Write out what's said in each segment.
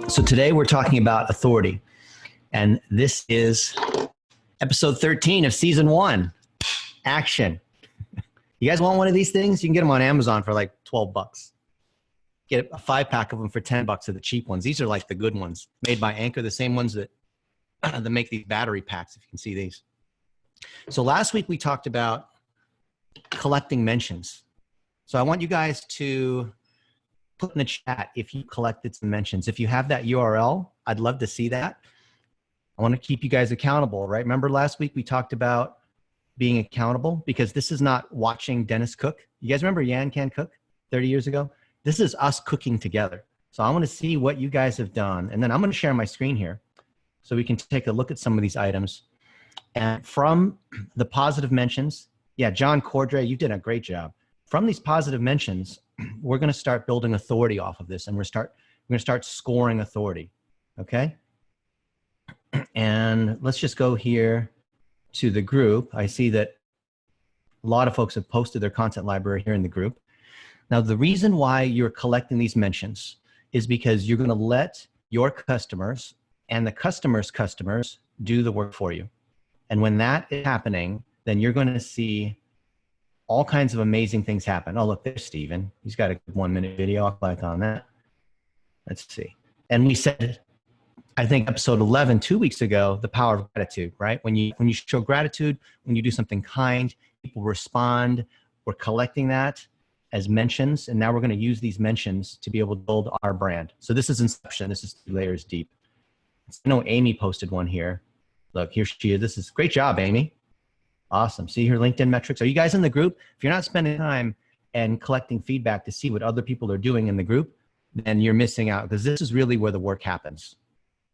So today we're talking about authority, and this is episode 13 of season 1. Action. You guys want one of these things? You can get them on Amazon for like 12 bucks. Get a 5-pack of them for 10 bucks of the cheap ones. These are like the good ones, made by Anchor, the same ones that that make these battery packs, if you can see these. So last week we talked about collecting mentions. So I want you guys to put in the chat if you collected some mentions. If you have that URL, I'd love to see that. I want to keep you guys accountable, right? Remember last week we talked about being accountable, because this is not watching Dennis cook. You guys remember Yan Can Cook 30 years ago? This is us cooking together. So I want to see what you guys have done. And then I'm going to share my screen here so we can take a look at some of these items. And from the positive mentions, yeah, John Cordray, you did a great job. From these positive mentions, we're going to start building authority off of this, and we're going to start scoring authority. Okay. And let's just go here to the group. I see that a lot of folks have posted their content library here in the group. Now, the reason why you're collecting these mentions is because you're going to let your customers and the customer's customers do the work for you. And when that is happening, then you're going to see all kinds of amazing things happen. Oh, look, there's Steven. He's got a 1-minute video. I'll click on that. Let's see. And we said, I think episode 11, 2 weeks ago, the power of gratitude, right? When you show gratitude, when you do something kind, people respond. We're collecting that as mentions, and now we're going to use these mentions to be able to build our brand. So this is Inception. This is 2 layers deep. I know Amy posted one here. Look, here she is. This is great job, Amy. Awesome. See her LinkedIn metrics. Are you guys in the group? If you're not spending time and collecting feedback to see what other people are doing in the group, then you're missing out, because this is really where the work happens,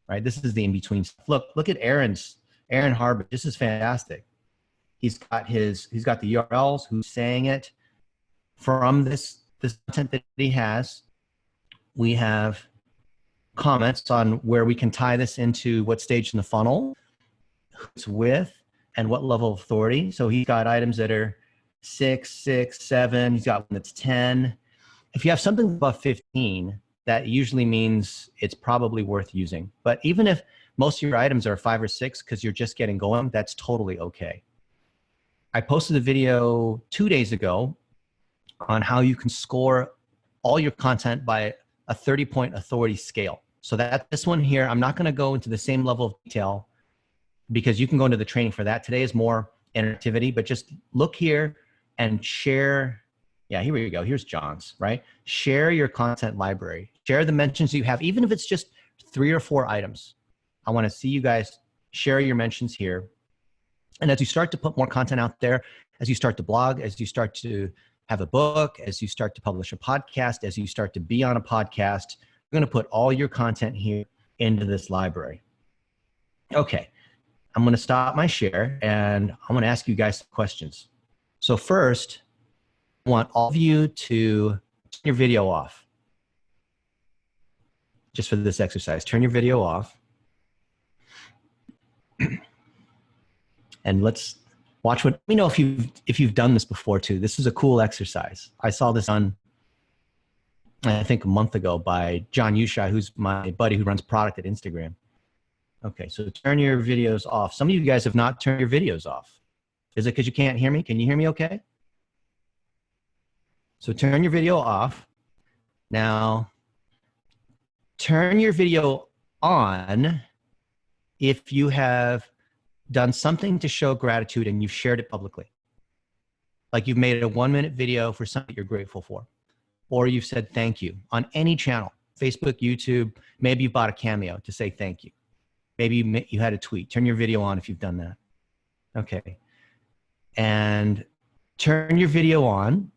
right? This is the in-between stuff. Look at Aaron Harbor. This is fantastic. He's got the URLs, who's saying it. From this content that he has, we have comments on where we can tie this into what stage in the funnel, who it's with, and what level of authority. So he's got items that are 6, 6, 7. He's got one that's 10. If you have something above 15, that usually means it's probably worth using. But even if most of your items are 5 or 6 because you're just getting going, that's totally okay. I posted a video 2 days ago on how you can score all your content by a 30-point authority scale. So that this one here, I'm not going to go into the same level of detail, because you can go into the training for that. Today is more interactivity, but just look here and share. Yeah, here we go. Here's John's, right? Share your content library. Share the mentions you have, even if it's just 3 or 4 items. I want to see you guys share your mentions here. And as you start to put more content out there, as you start to blog, as you start to have a book, as you start to publish a podcast, as you start to be on a podcast, you're going to put all your content here into this library. Okay. I'm going to stop my share, and I'm going to ask you guys some questions. So first, I want all of you to turn your video off. Just for this exercise, turn your video off. And let's watch let me know if you've done this before too. This is a cool exercise. I saw this on, I think, a month ago by John Ushai, who's my buddy who runs product at Instagram. Okay, so turn your videos off. Some of you guys have not turned your videos off. Is it because you can't hear me? Can you hear me okay? So turn your video off. Now, turn your video on if you have done something to show gratitude and you've shared it publicly. Like you've made a 1-minute video for something you're grateful for. Or you've said thank you on any channel, Facebook, YouTube. Maybe you bought a Cameo to say thank you. Maybe you had a tweet. Turn your video on if you've done that. Okay. And turn your video on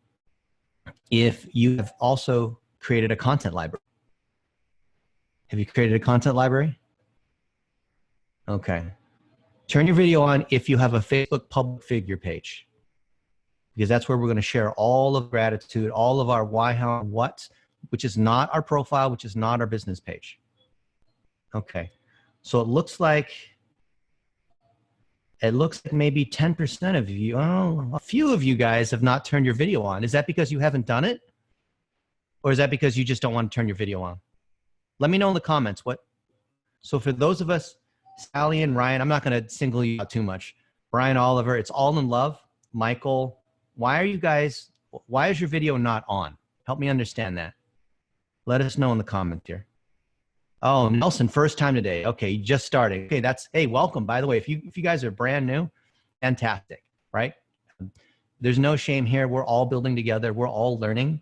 if you have also created a content library. Have you created a content library? Okay. Turn your video on if you have a Facebook public figure page, because that's where we're going to share all of gratitude, all of our why, how, and what, which is not our profile, which is not our business page. Okay. So it looks like maybe 10% of you, a few of you guys have not turned your video on. Is that because you haven't done it? Or is that because you just don't want to turn your video on? Let me know in the comments what. So for those of us, Sally and Ryan, I'm not going to single you out too much. Brian Oliver, it's all in love. Michael, why is your video not on? Help me understand that. Let us know in the comment here. Oh, Nelson, first time today. Okay, just starting. Okay, hey, welcome. By the way, if you guys are brand new, fantastic, right? There's no shame here. We're all building together. We're all learning.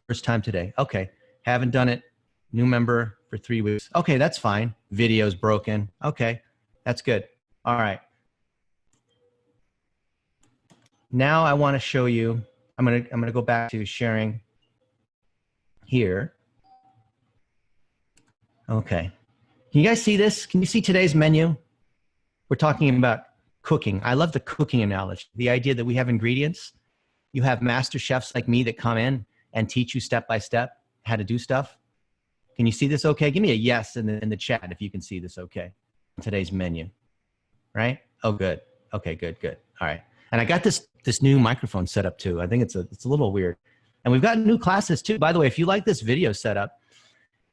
First time today. Okay, haven't done it. New member for 3 weeks. Okay, that's fine. Video's broken. Okay, that's good. All right. Now I want to show you. I'm gonna go back to sharing here. Okay. Can you guys see this? Can you see today's menu? We're talking about cooking. I love the cooking analogy. The idea that we have ingredients. You have master chefs like me that come in and teach you step by step how to do stuff. Can you see this okay? Give me a yes in the chat if you can see this okay. Today's menu, right? Oh, good. Okay, good. All right. And I got this new microphone set up too. I think it's a little weird. And we've got new classes too. By the way, if you like this video setup,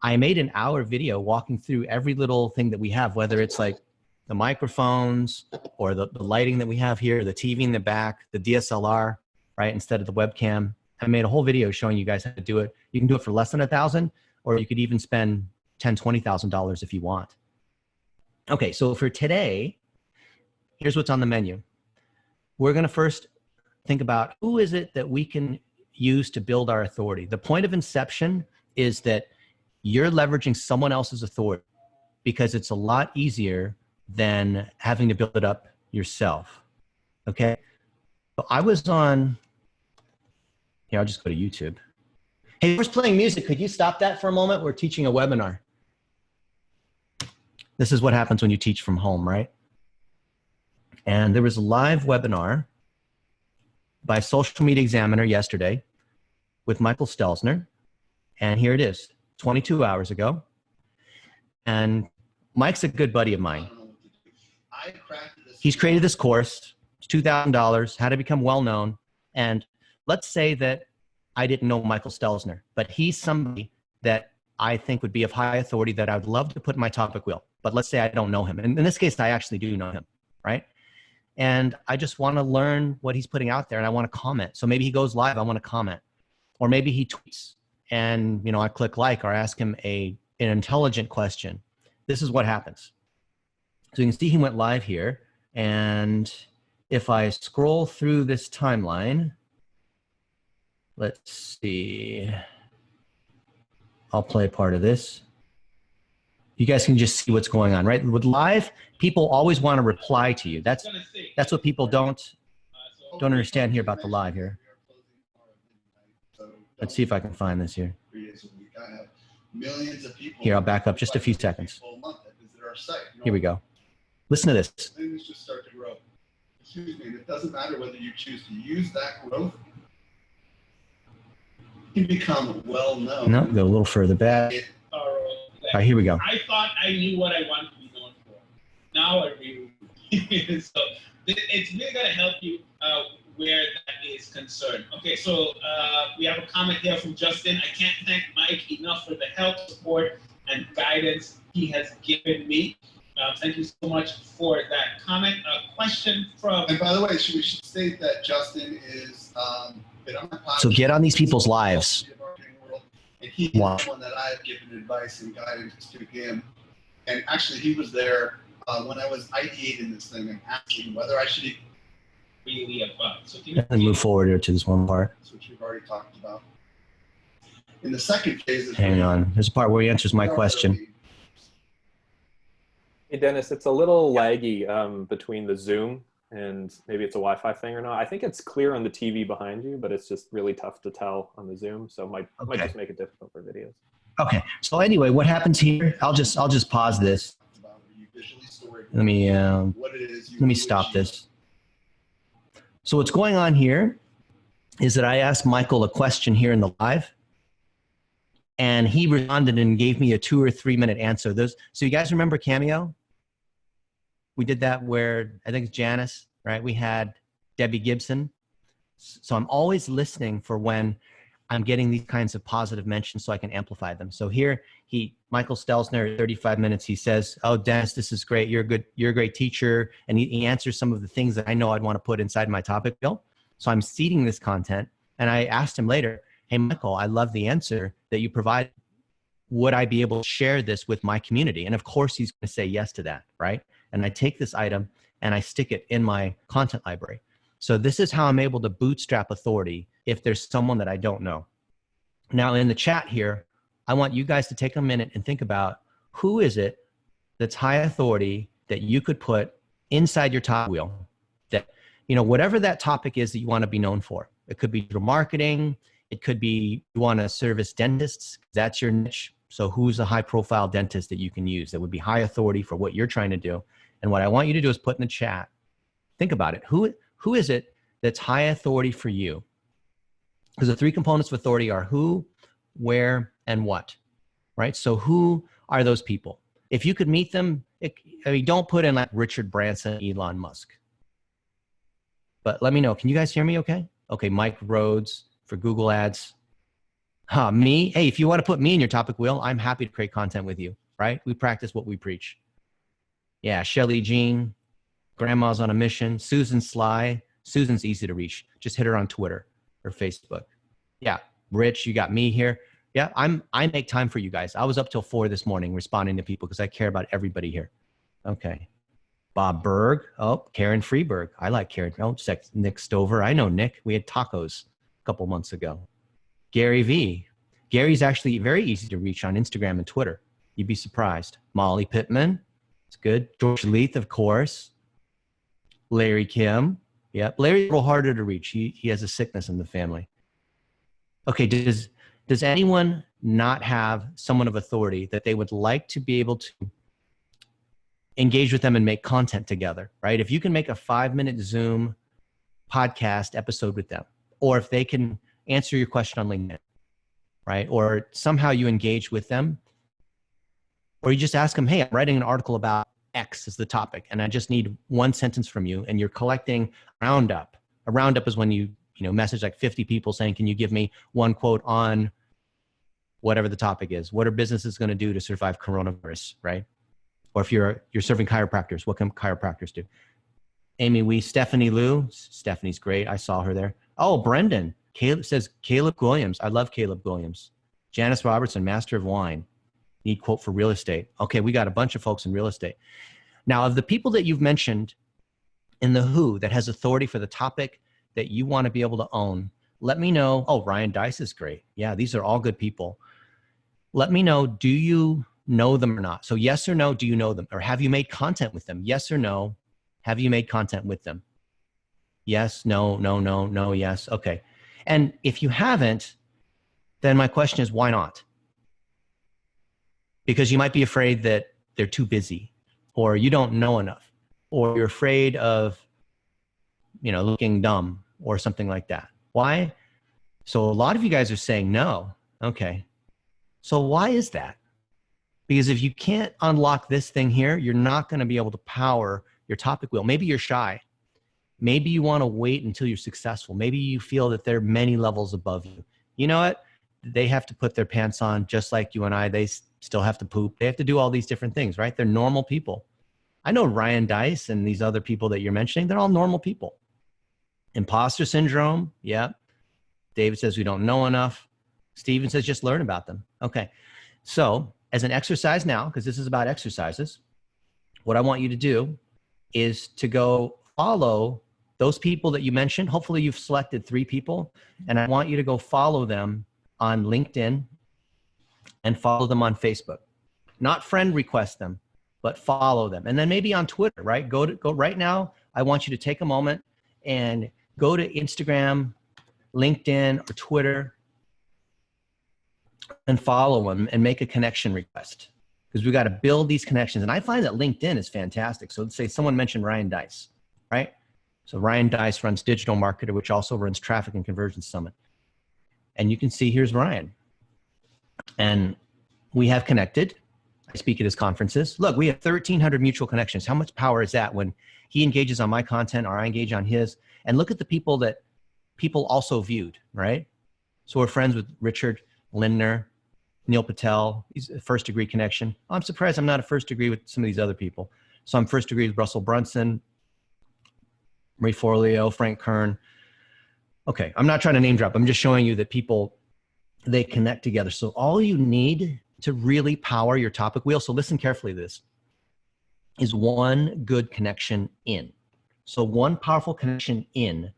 I made an hour video walking through every little thing that we have, whether it's like the microphones or the lighting that we have here, the TV in the back, the DSLR, right? Instead of the webcam. I made a whole video showing you guys how to do it. You can do it for less than $1,000, or you could even spend $10,000, $20,000 if you want. Okay, so for today, here's what's on the menu. We're gonna first think about who is it that we can use to build our authority. The point of inception is that you're leveraging someone else's authority because it's a lot easier than having to build it up yourself, okay? So I was on, here, I'll just go to YouTube. Hey, who's playing music? Could you stop that for a moment? We're teaching a webinar. This is what happens when you teach from home, right? And there was a live webinar by Social Media Examiner yesterday with Michael Stelzner. And here it is, 22 hours ago. And Mike's a good buddy of mine. He's created this course. It's $2,000, how to become well-known. And let's say that I didn't know Michael Stelzner, but he's somebody that I think would be of high authority that I would love to put in my topic wheel. But let's say I don't know him. And in this case, I actually do know him, right? And I just want to learn what he's putting out there and I want to comment. So maybe he goes live, I want to comment. Or maybe he tweets and I click like or ask him an intelligent question. This is what happens. So you can see he went live here. And if I scroll through this timeline, let's see, I'll play part of this. You guys can just see what's going on, right? With live, people always want to reply to you. That's what people don't understand here about the live here. Let's see if I can find this here. Here, I'll back up just a few seconds. Here we go. Listen to this. Things just start to grow. Excuse me, and it doesn't matter whether you choose to use that growth. You can become well known. No, go a little further back. All right, here we go. I thought I knew what I wanted to be known for. Now I really so it's really going to help you where that is concerned. Okay, so we have a comment here from Justin. I can't thank Mike enough for the help, support, and guidance he has given me. Thank you so much for that comment. A question from... And by the way, we should state that Justin is been on my podcast. So get on these people's lives. And he's the one that I've given advice and guidance to him. And actually, he was there when I was ideating this thing and asking whether I should really about. So and move forward here to this one part. That's what you've already talked about. In the second phase... Hang on. There's a part where he answers my question. Hey, Dennis, it's a little laggy between the Zoom and maybe it's a Wi-Fi thing or not. I think it's clear on the TV behind you, but it's just really tough to tell on the Zoom. So it might just make it difficult for videos. Okay. So anyway, what happens here? I'll just pause this. Let me stop this. So what's going on here is that I asked Michael a question here in the live, and he responded and gave me a 2 or 3 minute answer. So you guys remember Cameo? We did that where, I think it's Janice, right? We had Debbie Gibson. So I'm always listening for when I'm getting these kinds of positive mentions so I can amplify them. So here, Michael Stelzner, 35 minutes, he says, oh, Dennis, this is great. You're a great teacher. And he answers some of the things that I know I'd want to put inside my topic bill. So I'm seeding this content. And I asked him later, hey, Michael, I love the answer that you provided. Would I be able to share this with my community? And of course, he's going to say yes to that, right? And I take this item and I stick it in my content library. So this is how I'm able to bootstrap authority if there's someone that I don't know. Now in the chat here, I want you guys to take a minute and think about who is it that's high authority that you could put inside your top wheel, that, whatever that topic is that you want to be known for. It could be digital marketing. It could be you want to service dentists. That's your niche. So who's a high profile dentist that you can use that would be high authority for what you're trying to do? And what I want you to do is put in the chat, think about it. Who is it that's high authority for you? Because the three components of authority are who, where, and what, right? So who are those people? If you could meet them, don't put in like Richard Branson, Elon Musk. But let me know. Can you guys hear me okay? Okay, Mike Rhodes for Google Ads. Me? Hey, if you want to put me in your topic wheel, I'm happy to create content with you, right? We practice what we preach. Yeah, Shelly Jean, Grandma's on a Mission, Susan Sly. Susan's easy to reach. Just hit her on Twitter or Facebook. Yeah, Rich, you got me here. Yeah, I make time for you guys. I was up till 4 this morning responding to people because I care about everybody here. Okay. Bob Berg. Oh, Karen Freeberg. I like Karen. Oh, Nick Stover. I know Nick. We had tacos a couple months ago. Gary V. Gary's actually very easy to reach on Instagram and Twitter. You'd be surprised. Molly Pittman. It's good. George Leith, of course. Larry Kim. Yeah, Larry's a little harder to reach. He has a sickness in the family. Okay, does anyone not have someone of authority that they would like to be able to engage with them and make content together, right? If you can make a 5-minute Zoom podcast episode with them, or if they can answer your question on LinkedIn, right? Or somehow you engage with them, or you just ask them, hey, I'm writing an article about X is the topic, and I just need 1 sentence from you, and you're collecting a roundup. A roundup is when you message like 50 people saying, can you give me 1 quote on whatever the topic is? What are businesses going to do to survive coronavirus, right? Or if you're serving chiropractors, what can chiropractors do? Amy Wee, Stephanie Liu. Stephanie's great. I saw her there. Oh, Brendan. Caleb says Caleb Williams. I love Caleb Williams. Janice Robertson, Master of Wine. Need quote for real estate. Okay, we got a bunch of folks in real estate. Now, of the people that you've mentioned in the who that has authority for the topic that you want to be able to own, let me know. Oh, Ryan Dice is great. Yeah, these are all good people. Let me know, do you know them or not? So yes or no, do you know them? Or have you made content with them? Yes or no, have you made content with them? Yes, no, no, no, no, yes. Okay. And if you haven't, then my question is, why not? Because you might be afraid that they're too busy, or you don't know enough, or you're afraid of, looking dumb or something like that. Why? So a lot of you guys are saying no. Okay. So why is that? Because if you can't unlock this thing here, you're not going to be able to power your topic wheel. Maybe you're shy. Maybe you want to wait until you're successful. Maybe you feel that they're many levels above you. You know what? They have to put their pants on just like you and I. They still have to poop. They have to do all these different things, right? They're normal people. I know Ryan Dice and these other people that you're mentioning, they're all normal people. Imposter syndrome. Yeah. David says we don't know enough. Steven says just learn about them. Okay. So as an exercise now, because this is about exercises, what I want you to do is to go follow those people that you mentioned. Hopefully you've selected 3 people, and I want you to go follow them on LinkedIn and follow them on Facebook. Not friend request them, but follow them. And then maybe on Twitter, right? Go right now. I want you to take a moment and go to Instagram, LinkedIn, or Twitter and follow them and make a connection request, because we got to build these connections. And I find that LinkedIn is fantastic. So let's say someone mentioned Ryan Dice, right? So Ryan Dice runs Digital Marketer, which also runs Traffic and Conversion Summit. And you can see here's Ryan. And we have connected. I speak at his conferences. Look, we have 1,300 mutual connections. How much power is that when he engages on my content or I engage on his? And look at the people that people also viewed, right? So we're friends with Richard Lindner, Neil Patel. He's a first degree connection. I'm surprised I'm not a first degree with some of these other people. So I'm first degree with Russell Brunson, Marie Forleo, Frank Kern. Okay, I'm not trying to name drop. I'm just showing you that people, they connect together. So all you need to really power your topic wheel, so listen carefully to this, is one good connection in. So one powerful connection in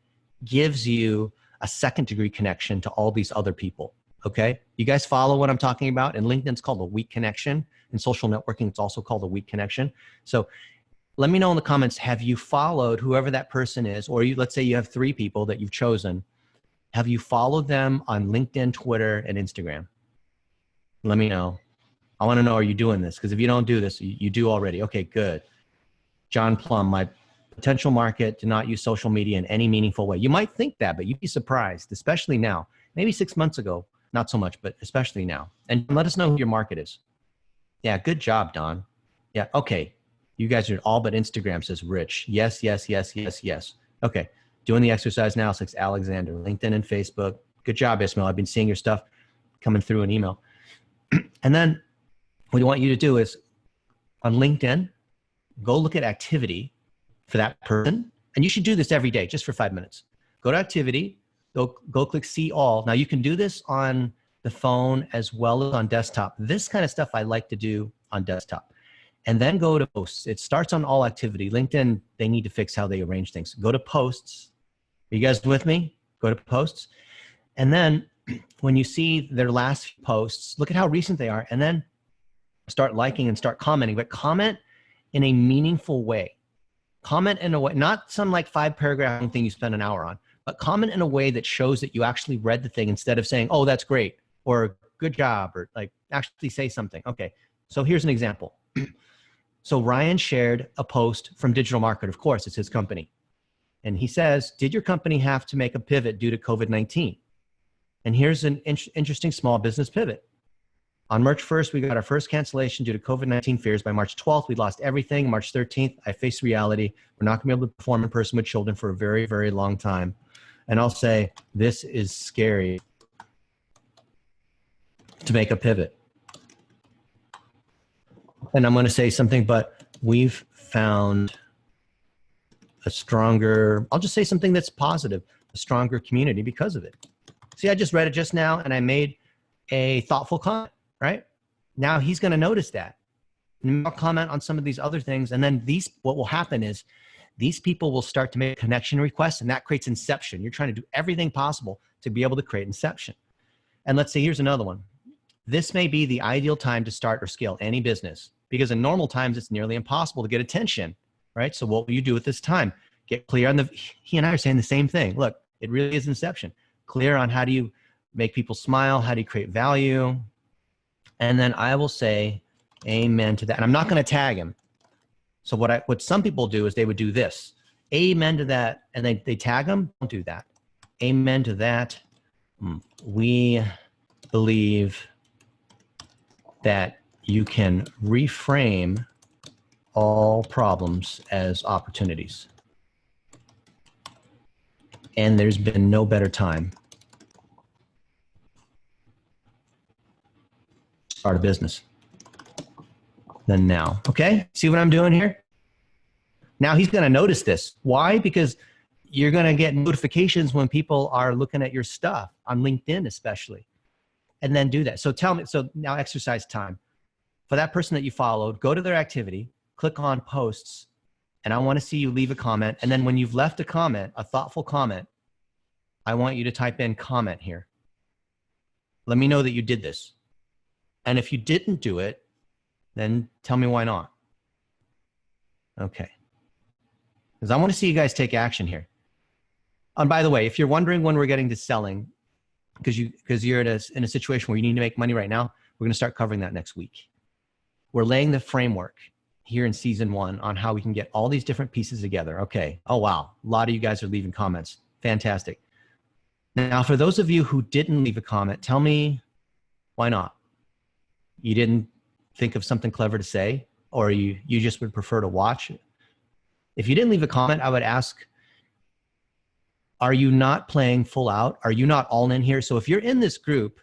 gives you a second degree connection to all these other people, okay? You guys follow what I'm talking about? In LinkedIn, it's called a weak connection. In social networking, it's also called a weak connection. So let me know in the comments, have you followed whoever that person is, or let's say you have 3 people that you've chosen. Have you followed them on LinkedIn, Twitter, and Instagram? Let me know. I want to know, are you doing this? Because if you don't do this, you do already. Okay, good. John Plum, my potential market, do not use social media in any meaningful way. You might think that, but you'd be surprised, especially now. Maybe 6 months ago, not so much, but especially now. And let us know who your market is. Yeah, good job, Don. Yeah, okay. You guys are all but Instagram, says Rich. Yes, yes, yes, yes, yes. Okay, doing the exercise now, says Alexander. LinkedIn and Facebook. Good job, Ismail. I've been seeing your stuff coming through an email. And then what I want you to do is on LinkedIn, go look at activity for that person. And you should do this every day, just for 5 minutes. Go to activity, go click see all. Now you can do this on the phone as well as on desktop. This kind of stuff I like to do on desktop. And then go to posts. It starts on all activity. LinkedIn, they need to fix how they arrange things. Go to posts. Are you guys with me? Go to posts. And then when you see their last posts, look at how recent they are, and then start liking and start commenting, but comment in a meaningful way. Comment in a way, not some like 5-paragraph thing you spend an hour on, but comment in a way that shows that you actually read the thing instead of saying, oh, that's great, or good job, or like actually say something. Okay, so here's an example. So Ryan shared a post from Digital Market. Of course, it's his company. And he says, did your company have to make a pivot due to COVID-19? And here's an interesting small business pivot. On March 1st, we got our first cancellation due to COVID-19 fears. By March 12th, we lost everything. March 13th, I faced reality. We're not going to be able to perform in person with children for a very, very long time. And I'll say, this is scary to make a pivot. And I'm going to say something, but we've found a stronger, I'll just say something that's positive, a stronger community because of it. See, I just read it just now and I made a thoughtful comment, right? Now he's going to notice that. And I'll comment on some of these other things. And then what will happen is these people will start to make connection requests, and that creates inception. You're trying to do everything possible to be able to create inception. And let's say, here's another one. This may be the ideal time to start or scale any business, because in normal times, it's nearly impossible to get attention, right? So what will you do at this time? Get clear on he and I are saying the same thing. Look, it really is inception. Clear on how do you make people smile? How do you create value? And then I will say amen to that. And I'm not going to tag him. So what some people do is they would do this. Amen to that. And they tag him. Don't do that. Amen to that. We believe that you can reframe all problems as opportunities. And there's been no better time to start a business than now. Okay? See what I'm doing here? Now he's going to notice this. Why? Because you're going to get notifications when people are looking at your stuff on LinkedIn, especially. And then do that. So tell me, so now exercise time. For that person that you followed, go to their activity, click on posts, and I want to see you leave a comment. And then when you've left a comment, a thoughtful comment, I want you to type in comment here. Let me know that you did this. And if you didn't do it, then tell me why not. Okay. Because I want to see you guys take action here. And by the way, if you're wondering when we're getting to selling, because you're in a situation where you need to make money right now, we're going to start covering that next week. We're laying the framework here in season 1 on how we can get all these different pieces together. Okay. Oh, wow. A lot of you guys are leaving comments. Fantastic. Now, for those of you who didn't leave a comment, tell me why not? You didn't think of something clever to say, or you just would prefer to watch? If you didn't leave a comment, I would ask, Are you not playing full out? Are you not all in here? So if you're in this group,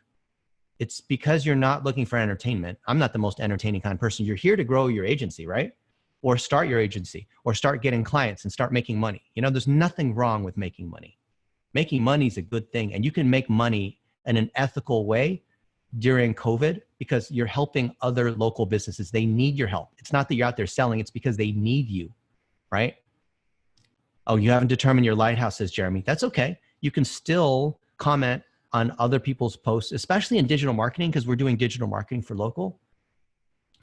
it's because you're not looking for entertainment. I'm not the most entertaining kind of person. You're here to grow your agency, right? Or start your agency, or start getting clients and start making money. You know, there's nothing wrong with making money. Making money is a good thing. And you can make money in an ethical way during COVID because you're helping other local businesses. They need your help. It's not that you're out there selling, it's because they need you, right? Oh, you haven't determined your Lighthouse, says Jeremy. That's okay. You can still comment on other people's posts, especially in digital marketing, because we're doing digital marketing for local.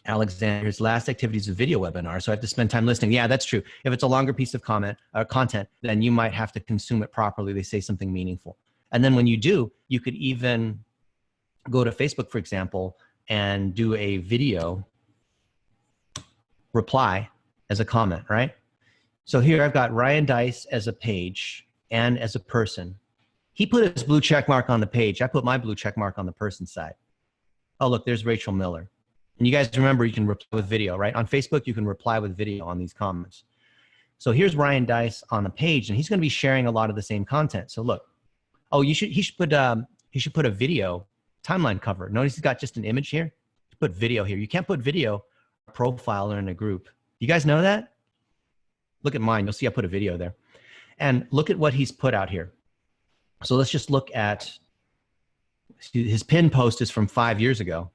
Alexander's last activity is a video webinar, so I have to spend time listening. Yeah, that's true. If it's a longer piece of content, then you might have to consume it properly. They say something meaningful. And then when you do, you could even go to Facebook, for example, and do a video reply as a comment, right? So here I've got Ryan Dice as a page and as a person. He put his blue check mark on the page. I put my blue check mark on the person side. Oh, look, there's Rachel Miller. And you guys remember you can reply with video, right? On Facebook, you can reply with video on these comments. So here's Ryan Dice on the page, and he's going to be sharing a lot of the same content. So look, oh, he should put a video timeline cover. Notice he's got just an image here. Put video here. You can't put video profile or in a group. You guys know that? Look at mine. You'll see I put a video there. And look at what he's put out here. So let's just look at his pin post is from 5 years ago,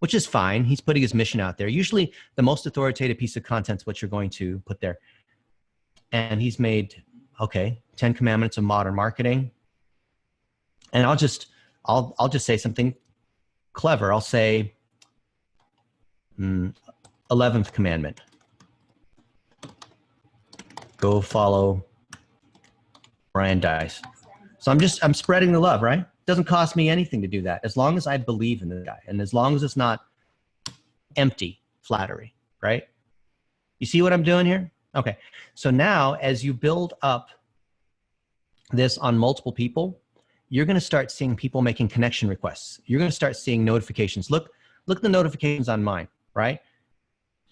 which is fine. He's putting his mission out there. Usually the most authoritative piece of content is what you're going to put there. And he's made, okay, 10 Commandments of Modern Marketing. And I'll just say something clever. I'll say 11th commandment. Go follow Ryan Dice. So I'm spreading the love, right? It doesn't cost me anything to do that, as long as I believe in the guy and as long as it's not empty flattery, right? You see what I'm doing here? Okay. So now as you build up this on multiple people, you're going to start seeing people making connection requests. You're going to start seeing notifications. Look at the notifications on mine, right?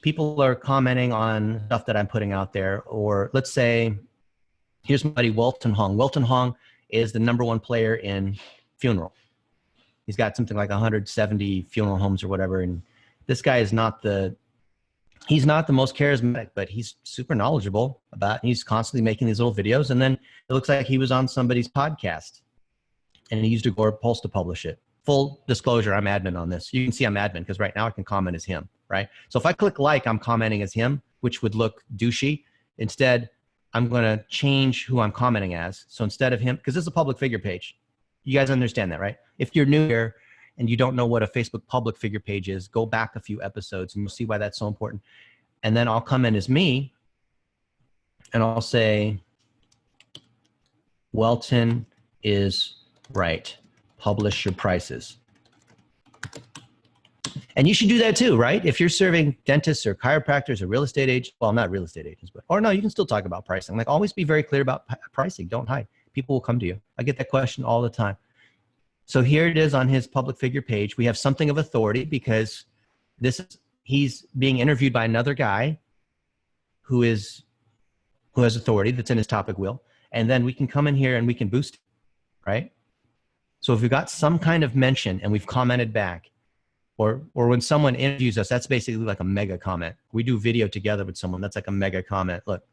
People are commenting on stuff that I'm putting out there. Or let's say, here's my buddy Welton Hong. Welton Hong is the #1 player in funeral. He's got something like 170 funeral homes or whatever. And this guy is he's not the most charismatic, but he's super knowledgeable he's constantly making these little videos. And then it looks like he was on somebody's podcast and he used Agorapulse to publish it. Full disclosure, I'm admin on this. You can see I'm admin because right now I can comment as him, right? So if I click like, I'm commenting as him, which would look douchey. Instead, I'm going to change who I'm commenting as. So instead of him, because this is a public figure page. You guys understand that, right? If you're new here and you don't know what a Facebook public figure page is, go back a few episodes and you'll see why that's so important. And then I'll come in as me and I'll say, Welton is right. Publish your prices. And you should do that too, right? If you're serving dentists or chiropractors or real estate agents, well, not real estate agents, or no, you can still talk about pricing. Like always be very clear about pricing. Don't hide. People will come to you. I get that question all the time. So here it is on his public figure page. We have something of authority because he's being interviewed by another guy who has authority that's in his topic wheel. And then we can come in here and we can boost it, right? So if we've got some kind of mention and we've commented back, or when someone interviews us, that's basically like a mega comment. We do video together with someone, that's like a mega comment. Look,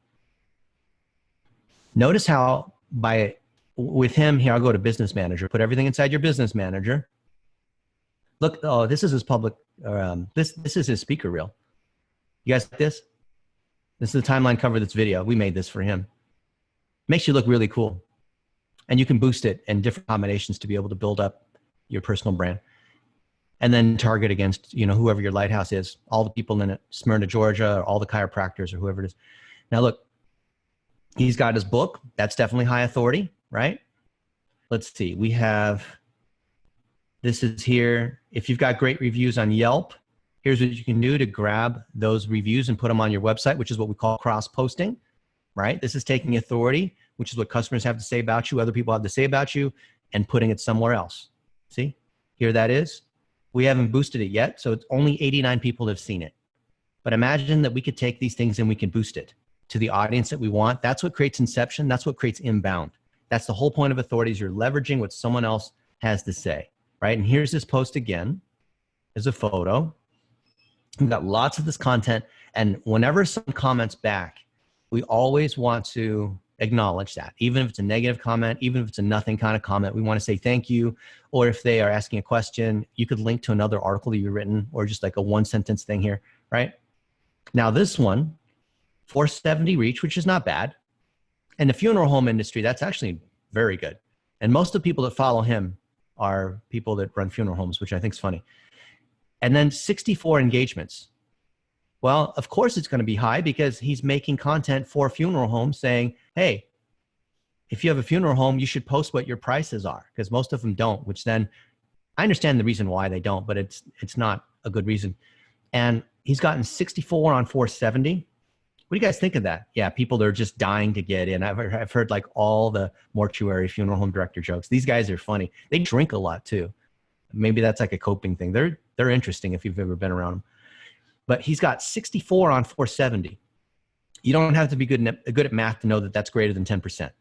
notice how with him here, I'll go to Business Manager, put everything inside your Business Manager. Look, oh, this is his public, this is his speaker reel. You guys like this? This is the timeline cover that's video. We made this for him. Makes you look really cool. And you can boost it in different combinations to be able to build up your personal brand. And then target against, whoever your Lighthouse is, all the people in it, Smyrna, Georgia, or all the chiropractors or whoever it is. Now look, he's got his book. That's definitely high authority, right? Let's see. This is here. If you've got great reviews on Yelp, here's what you can do to grab those reviews and put them on your website, which is what we call cross-posting, right? This is taking authority, which is what customers have to say about you, other people have to say about you, and putting it somewhere else. See? Here that is. We haven't boosted it yet, so it's only 89 people have seen it. But imagine that we could take these things and we can boost it. to the audience that we want. That's what creates inception. That's what creates inbound. That's the whole point of authority, is you're leveraging what someone else has to say, right? And here's this post again. There's a photo. We've got lots of this content. And whenever someone comments back, we always want to acknowledge that. Even if it's a negative comment, even if it's a nothing kind of comment, we want to say thank you. Or if they are asking a question, you could link to another article that you've written, or just like a one sentence thing here, right? Now this one, 470 reach, which is not bad. In the funeral home industry, that's actually very good. And most of the people that follow him are people that run funeral homes, which I think is funny. And then 64 engagements. Well, of course it's going to be high, because he's making content for funeral homes saying, hey, if you have a funeral home, you should post what your prices are, because most of them don't, which then I understand the reason why they don't, but it's not a good reason. And he's gotten 64 on 470. What do you guys think of that? Yeah, people are just dying to get in. I've heard like all the mortuary funeral home director jokes. These guys are funny. They drink a lot too. Maybe that's like a coping thing. They're interesting if you've ever been around them. But he's got 64 on 470. You don't have to be good at math to know that that's greater than 10%,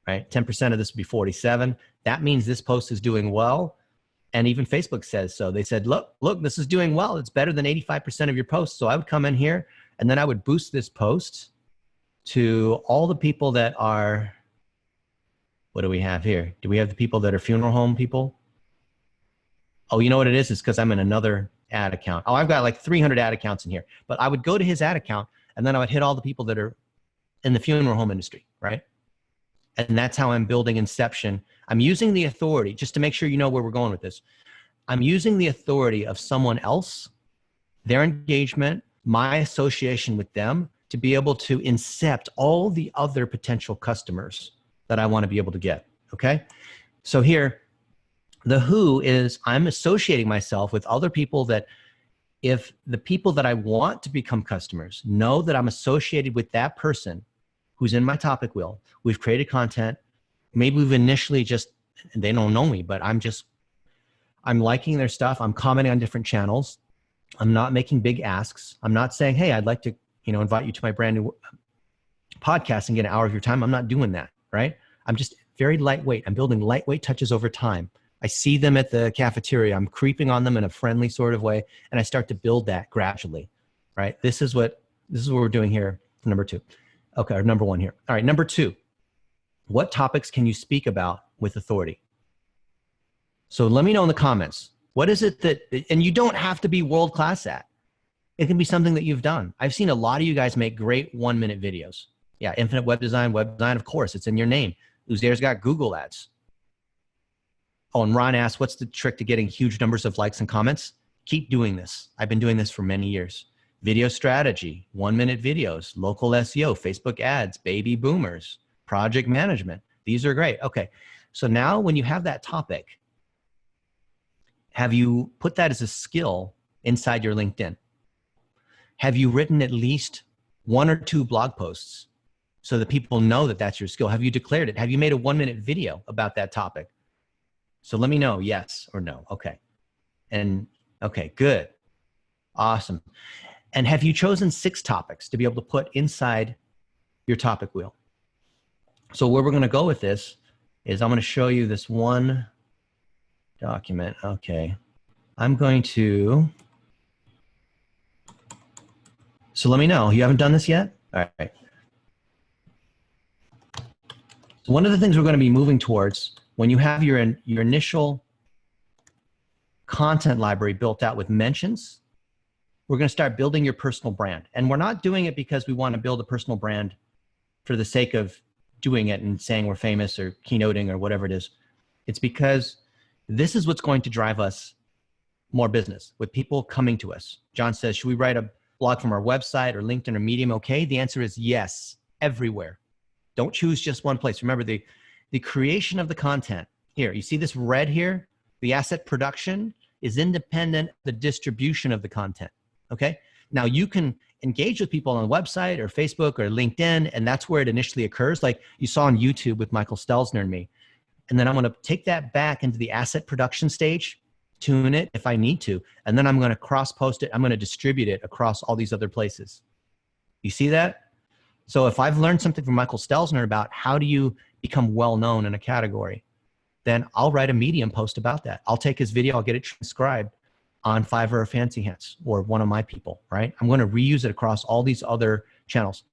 right? 10% of this would be 47. That means this post is doing well. And even Facebook says so. They said, look, this is doing well. It's better than 85% of your posts. So I would come in here and then I would boost this post to all the people that are, what do we have here? Do we have the people that are funeral home people? Oh, you know what it is? It's because I'm in another ad account. Oh, I've got like 300 ad accounts in here. But I would go to his ad account and then I would hit all the people that are in the funeral home industry, right? And that's how I'm building inception. I'm using the authority, just to make sure you know where we're going with this. I'm using the authority of someone else, their engagement, my association with them, to be able to incept all the other potential customers that I want to be able to get, okay? So here, the who is I'm associating myself with other people that, if the people that I want to become customers know that I'm associated with that person who's in my topic wheel, we've created content, maybe we've initially just, they don't know me, but I'm liking their stuff, I'm commenting on different channels, I'm not making big asks, I'm not saying, hey, I'd like to, invite you to my brand new podcast and get an hour of your time. I'm not doing that, right? I'm just very lightweight. I'm building lightweight touches over time. I see them at the cafeteria. I'm creeping on them in a friendly sort of way, and I start to build that gradually, right? This is what we're doing here. Number two. Okay, or number one here. All right, number two. What topics can you speak about with authority? So let me know in the comments. What is it that, and you don't have to be world-class at. It can be something that you've done. I've seen a lot of you guys make great 1-minute videos. Yeah, Infinite Web Design, of course, it's in your name. Uzair's got Google ads. Oh, and Ron asked, what's the trick to getting huge numbers of likes and comments? Keep doing this. I've been doing this for many years. Video strategy, 1-minute videos, local SEO, Facebook ads, baby boomers, project management. These are great. Okay, so now when you have that topic, have you put that as a skill inside your LinkedIn? Have you written at least 1 or 2 blog posts so that people know that that's your skill? Have you declared it? Have you made a 1-minute video about that topic? So let me know, yes or no. Okay. And okay, good. Awesome. And have you chosen 6 topics to be able to put inside your topic wheel? So where we're going to go with this is I'm going to show you this one document. Okay. I'm going to, so let me know. You haven't done this yet? All right. So one of the things we're going to be moving towards when you have your initial content library built out with mentions, we're going to start building your personal brand. And we're not doing it because we want to build a personal brand for the sake of doing it and saying we're famous or keynoting or whatever it is. It's because this is what's going to drive us more business with people coming to us. John says, should we write a blog from our website or LinkedIn or Medium? Okay, the answer is yes, everywhere. Don't choose just one place. Remember, the creation of the content. Here, you see this red here? The asset production is independent of the distribution of the content, okay? Now, you can engage with people on the website or Facebook or LinkedIn, and that's where it initially occurs, like you saw on YouTube with Michael Stelzner and me. And then I'm going to take that back into the asset production stage, tune it if I need to, and then I'm going to cross-post it. I'm going to distribute it across all these other places. You see that? So if I've learned something from Michael Stelzner about how do you become well-known in a category, then I'll write a Medium post about that. I'll take his video, I'll get it transcribed on Fiverr or Fancy Hands or one of my people, right? I'm going to reuse it across all these other channels.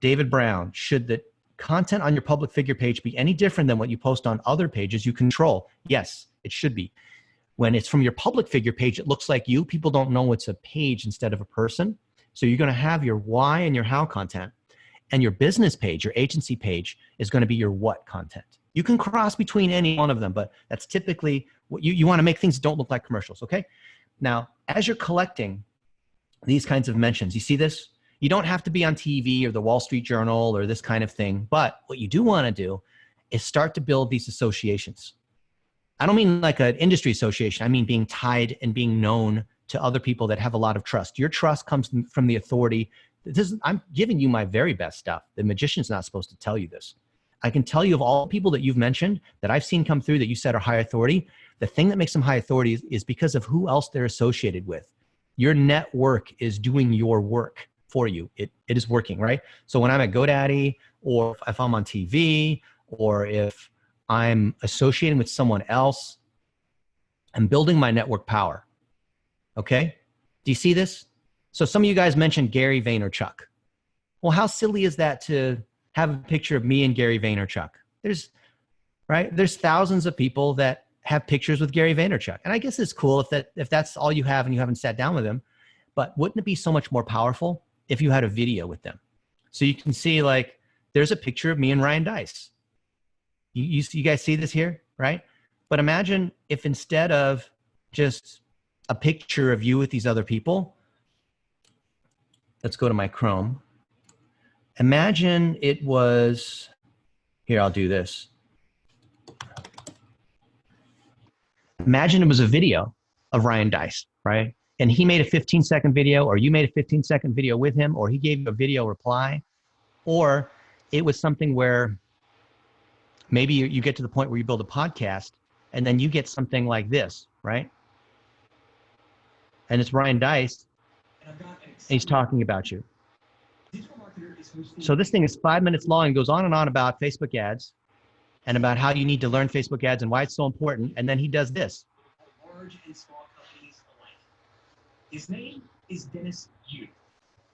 David Brown, should the content on your public figure page be any different than what you post on other pages you control? Yes, it should be. When it's from your public figure page, it looks like you. People don't know it's a page instead of a person. So you're going to have your why and your how content. And your business page, your agency page, is going to be your what content. You can cross between any one of them, but that's typically what you want to make things that don't look like commercials, okay? Now, as you're collecting these kinds of mentions, you see this? You don't have to be on TV or the Wall Street Journal or this kind of thing, but what you do want to do is start to build these associations. I don't mean like an industry association. I mean being tied and being known to other people that have a lot of trust. Your trust comes from the authority. I'm giving you my very best stuff. The magician's not supposed to tell you this. I can tell you of all the people that you've mentioned that I've seen come through that you said are high authority, the thing that makes them high authority is because of who else they're associated with. Your network is doing your work for you. It is working, right? So when I'm at GoDaddy, or if I'm on TV, or if I'm associating with someone else, I'm building my network power. Okay? Do you see this? So some of you guys mentioned Gary Vaynerchuk. Well, how silly is that to have a picture of me and Gary Vaynerchuk? There's thousands of people that have pictures with Gary Vaynerchuk. And I guess it's cool if that's all you have and you haven't sat down with him. But wouldn't it be so much more powerful if you had a video with them? So you can see, like, there's a picture of me and Ryan Deiss. You guys see this here, right? But imagine if instead of just a picture of you with these other people, let's go to my Chrome. Imagine it was, here, I'll do this. Imagine it was a video of Ryan Deiss, right? And he made a 15-second video, or you made a 15-second video with him, or he gave you a video reply, or it was something where maybe you get to the point where you build a podcast and then you get something like this, right? And it's Ryan Deiss, and he's talking about you. So this thing is 5 minutes long and goes on and on about Facebook ads and about how you need to learn Facebook ads and why it's so important. And then he does this. Large and small companies alike. His name is Dennis Yu.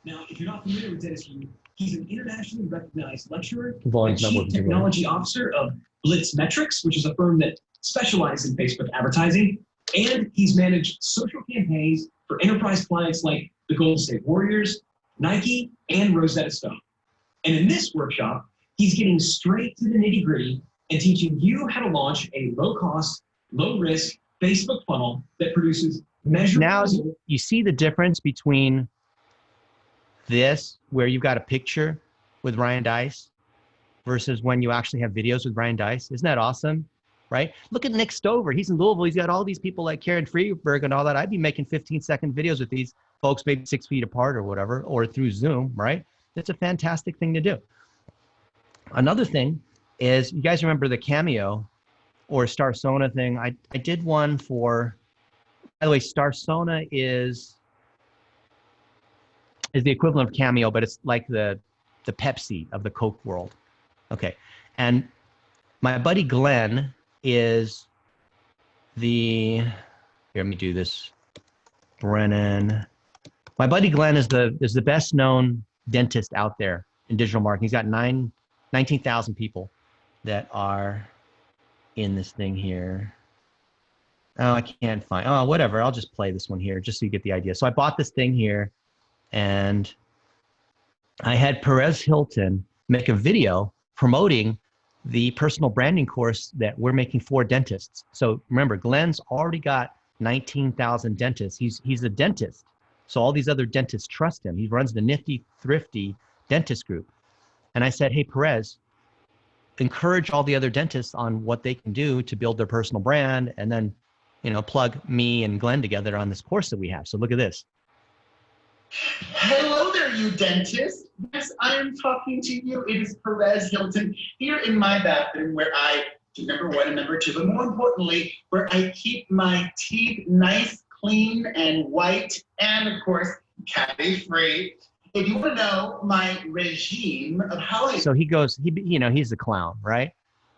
Now, if you're not familiar with Dennis Yu, he's an internationally recognized lecturer and chief technology officer of Blitz Metrics, which is a firm that specializes in Facebook advertising. And he's managed social campaigns for enterprise clients like the Golden State Warriors, Nike, and Rosetta Stone. And in this workshop, he's getting straight to the nitty-gritty and teaching you how to launch a low-cost, low-risk Facebook funnel that produces measurable Now, results. you see the difference between this, where you've got a picture with Ryan Deiss, versus when you actually have videos with Ryan Deiss. Isn't that awesome? Right? Look at Nick Stover. He's in Louisville. He's got all these people like Karen Freeberg and all that. I'd be making 15-second videos with these folks, maybe 6 feet apart or whatever, or through Zoom, right? It's a fantastic thing to do. Another thing is, you guys remember the Cameo or Starsona thing? I did one for, by the way, Starsona is the equivalent of Cameo, but it's like the Pepsi of the Coke world. Okay. And my buddy Glenn is here, let me do this. Brennan. My buddy Glenn is the best known dentist out there in digital marketing. He's got 19,000 people that are in this thing here. Oh, I can't find, oh, whatever. I'll just play this one here just so you get the idea. So I bought this thing here, and I had Perez Hilton make a video promoting the personal branding course that we're making for dentists. So remember, Glenn's already got 19,000 dentists. He's a dentist. So all these other dentists trust him. He runs the Nifty Thrifty dentist group. And I said, hey, Perez, encourage all the other dentists on what they can do to build their personal brand, and then, plug me and Glenn together on this course that we have. So look at this. Hello there, you dentist. Yes, I am talking to you. It is Perez Hilton here in my bathroom, where I do number one and number two, but more importantly, where I keep my teeth nice, clean, and white, and of course, cavity free. if you want to know my regime of how I... So he goes, he's a clown, right?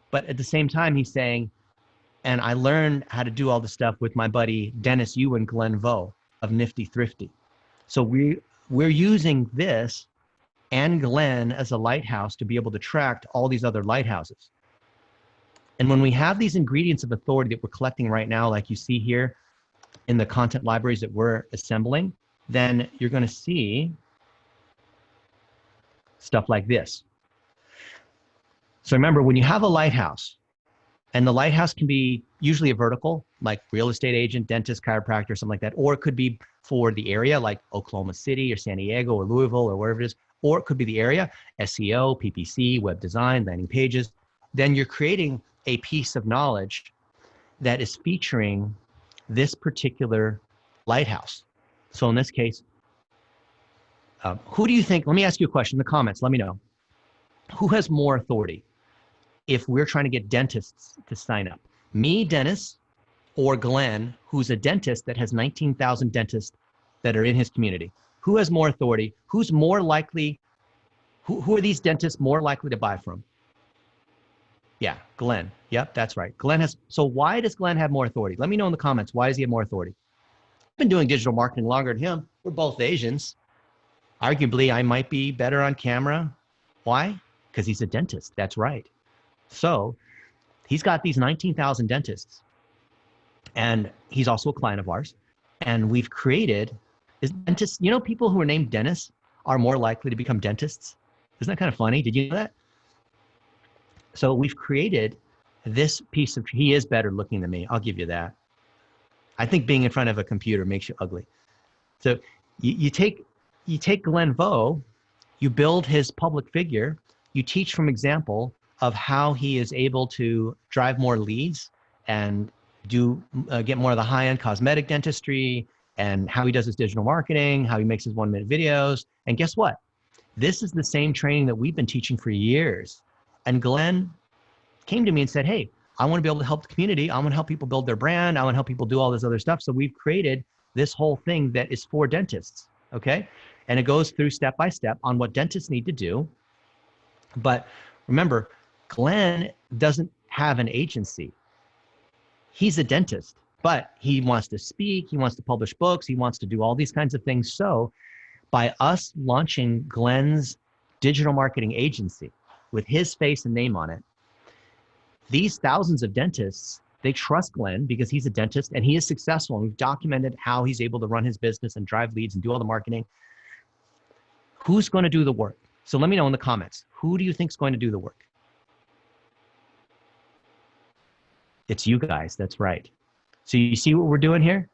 But at the same time, he's saying, and I learned how to do all this stuff with my buddy Dennis Yu and Glenn Vo of Nifty Thrifty. So we're using this and Glenn as a lighthouse to be able to track all these other lighthouses. And when we have these ingredients of authority that we're collecting right now, like you see here in the content libraries that we're assembling, then you're going to see stuff like this. So remember, when you have a lighthouse, and the lighthouse can be usually a vertical, like real estate agent, dentist, chiropractor, something like that, or it could be for the area, like Oklahoma City or San Diego or Louisville or wherever it is, or it could be the area, SEO, PPC, web design, landing pages. Then you're creating a piece of knowledge that is featuring this particular lighthouse. So in this case, who do you think, let me ask you a question in the comments, let me know. Who has more authority if we're trying to get dentists to sign up? Me, Dennis, or Glenn, who's a dentist that has 19,000 dentists that are in his community? Who has more authority? Who's more likely, who are these dentists more likely to buy from? Yeah, Glenn. Yep, that's right. Glenn has, so why does Glenn have more authority? Let me know in the comments, why does he have more authority? I've been doing digital marketing longer than him. We're both Asians. Arguably, I might be better on camera. Why? Because he's a dentist, that's right. So he's got these 19,000 dentists, and he's also a client of ours. And we've created, is dentists, people who are named Dennis are more likely to become dentists. Isn't that kind of funny? Did you know that? So we've created this piece of, he is better looking than me. I'll give you that. I think being in front of a computer makes you ugly. So you take Glenn Vo, you build his public figure, you teach from example of how he is able to drive more leads and get more of the high-end cosmetic dentistry, and how he does his digital marketing, how he makes his 1-minute videos. And guess what? This is the same training that we've been teaching for years. And Glenn came to me and said, hey, I want to be able to help the community. I want to help people build their brand. I want to help people do all this other stuff. So we've created this whole thing that is for dentists, okay? And it goes through step by step on what dentists need to do. But remember, Glenn doesn't have an agency. He's a dentist, but he wants to speak, he wants to publish books, he wants to do all these kinds of things. So by us launching Glenn's digital marketing agency with his face and name on it, these thousands of dentists, they trust Glenn because he's a dentist and he is successful. And we've documented how he's able to run his business and drive leads and do all the marketing. Who's going to do the work? So let me know in the comments. Who do you think is going to do the work? It's you guys, that's right. So you see what we're doing here?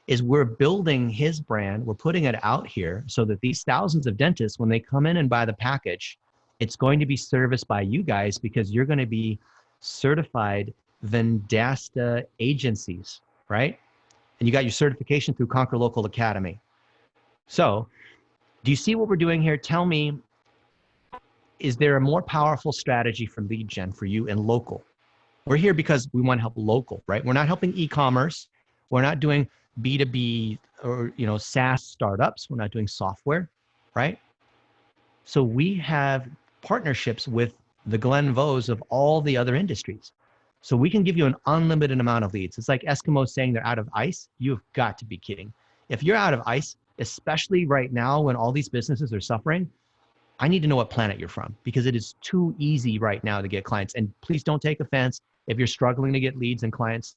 Is we're building his brand, we're putting it out here so that these thousands of dentists, when they come in and buy the package, it's going to be serviced by you guys because you're going to be certified Vendasta agencies, right? And you got your certification through Conquer Local Academy. So do you see what we're doing here? Tell me, is there a more powerful strategy for lead gen for you in local? We're here because we want to help local, right? We're not helping e-commerce. We're not doing B2B or, SaaS startups. We're not doing software, right? So we have partnerships with the Glenn Vos of all the other industries. So we can give you an unlimited amount of leads. It's like Eskimos saying they're out of ice. You've got to be kidding. If you're out of ice, especially right now when all these businesses are suffering, I need to know what planet you're from because it is too easy right now to get clients. And please don't take offense if you're struggling to get leads and clients.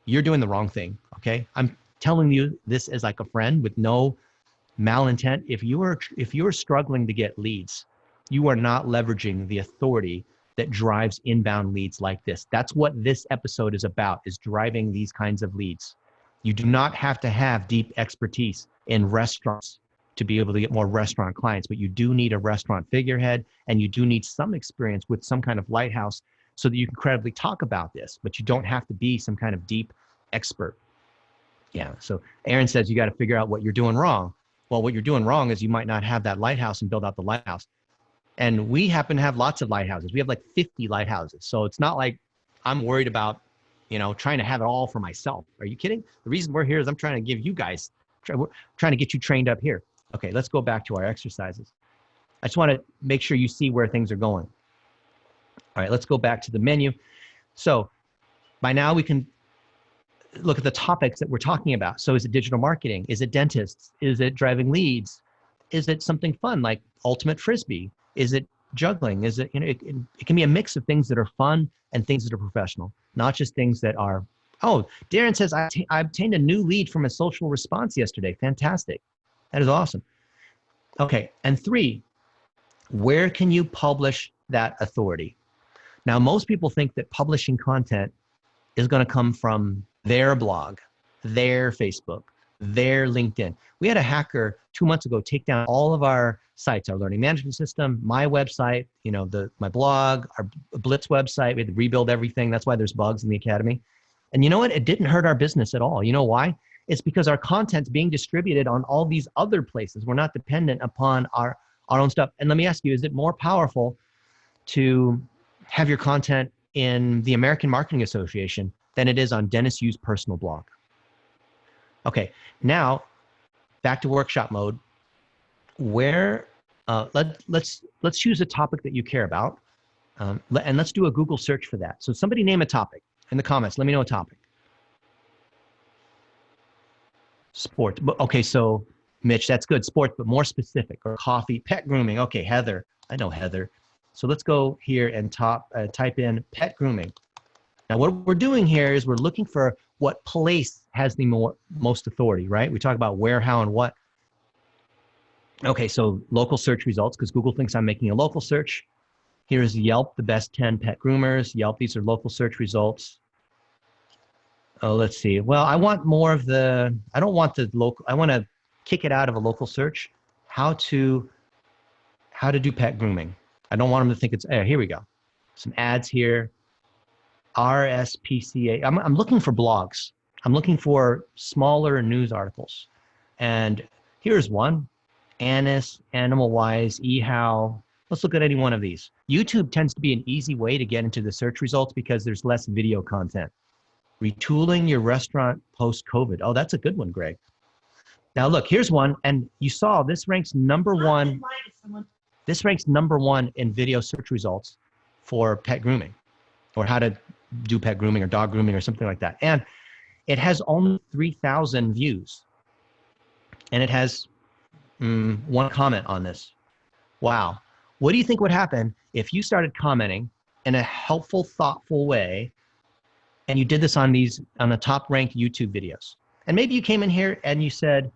You're doing the wrong thing, okay? I'm telling you this as like a friend with no malintent. If you are struggling to get leads, you are not leveraging the authority that drives inbound leads like this. That's what this episode is about, is driving these kinds of leads. You do not have to have deep expertise in restaurants to be able to get more restaurant clients, but you do need a restaurant figurehead and you do need some experience with some kind of lighthouse so that you can credibly talk about this, but you don't have to be some kind of deep expert. Yeah, so Aaron says you got to figure out what you're doing wrong. Well, what you're doing wrong is you might not have that lighthouse and build out the lighthouse. And we happen to have lots of lighthouses. We have like 50 lighthouses. So it's not like I'm worried about, trying to have it all for myself. Are you kidding? The reason we're here is I'm trying to give you guys, we're trying to get you trained up here. Okay, let's go back to our exercises. I just want to make sure you see where things are going. All right, let's go back to the menu. So by now we can look at the topics that we're talking about. So is it digital marketing? Is it dentists? Is it driving leads? Is it something fun like ultimate frisbee? Is it juggling? Is it, it can be a mix of things that are fun and things that are professional, not just things that are, oh, Darren says, I obtained a new lead from a social response yesterday. Fantastic. That is awesome. Okay, and 3, where can you publish that authority? Now, most people think that publishing content is going to come from their blog, their Facebook, their LinkedIn. We had a hacker 2 months ago take down all of our sites, our learning management system, my website, my blog, our Blitz website. We had to rebuild everything. That's why there's bugs in the academy. And you know what? It didn't hurt our business at all. You know why? It's because our content's being distributed on all these other places. We're not dependent upon our own stuff. And let me ask you, is it more powerful to have your content in the American Marketing Association than it is on Dennis Yu's personal blog? Okay, now back to workshop mode. Where let's choose a topic that you care about, and let's do a Google search for that. So somebody name a topic in the comments. Let me know a topic. Sport. Okay, so Mitch, that's good. Sports, but more specific. Or coffee, pet grooming. Okay, Heather. I know Heather. So let's go here and type in pet grooming. Now, what we're doing here is we're looking for what place has the most authority, right? We talk about where, how, and what. Okay, so local search results, because Google thinks I'm making a local search. Here's Yelp, the best 10 pet groomers. Yelp, these are local search results. Oh, let's see. Well, I want more of the, I don't want the local, I want to kick it out of a local search. How to do pet grooming. I don't want them to think it's, here we go. Some ads here. RSPCA. I'm looking for blogs. I'm looking for smaller news articles. And here's one. Annis, Animal Wise, eHow. Let's look at any one of these. YouTube tends to be an easy way to get into the search results because there's less video content. Retooling your restaurant post-COVID. Oh, that's a good one, Greg. Now look, here's one. And you saw this ranks number one. This ranks number 1 in video search results for pet grooming, or how to do pet grooming or dog grooming or something like that. And it has only 3,000 views. And it has 1 comment on this. Wow. What do you think would happen if you started commenting in a helpful, thoughtful way, and you did this on the top ranked YouTube videos? And maybe you came in here and you said,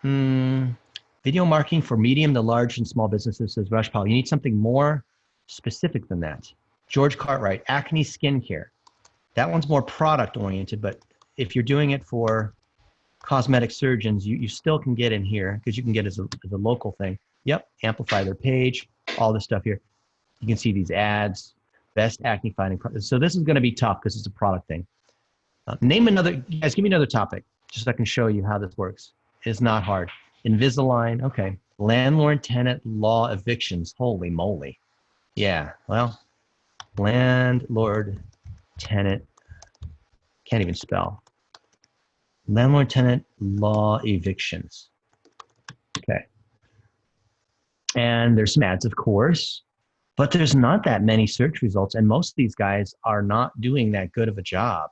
video marketing for medium to large and small businesses, says Rush Powell. You need something more specific than that. George Cartwright, acne skincare. That one's more product oriented, but if you're doing it for cosmetic surgeons, you still can get in here because you can get as a local thing. Yep, amplify their page, all this stuff here. You can see these ads, best acne fighting. So this is going to be tough because it's a product thing. Name another, guys, give me another topic just so I can show you how this works. It's not hard. Invisalign, okay. Landlord-tenant law evictions, holy moly. Yeah, well, landlord-tenant, can't even spell. Landlord-tenant law evictions. Okay. And there's some ads, of course, but there's not that many search results, and most of these guys are not doing that good of a job.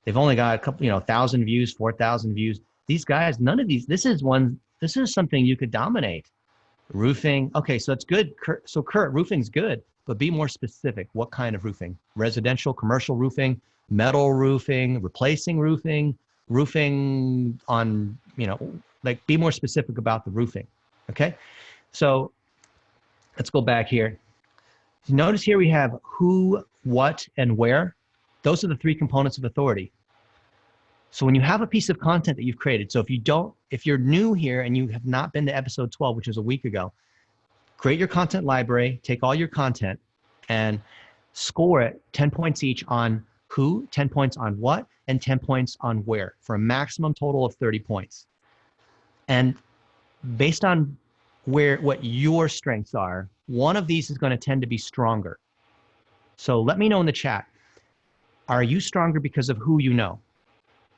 They've only got a couple, 1,000 views, 4,000 views. These guys, none of these, this is something you could dominate. Roofing, okay, so it's good. So Kurt, roofing's good, but be more specific. What kind of roofing? Residential, commercial roofing, metal roofing, replacing roofing, roofing on, like be more specific about the roofing, okay? So let's go back here. Notice here we have who, what, and where. Those are the 3 components of authority. So when you have a piece of content that you've created, so if you're new here and you have not been to episode 12, which was a week ago, create your content library, take all your content and score it 10 points each on who, 10 points on what, and 10 points on where, for a maximum total of 30 points. And based on what your strengths are, one of these is going to tend to be stronger. So let me know in the chat, are you stronger because of who you know?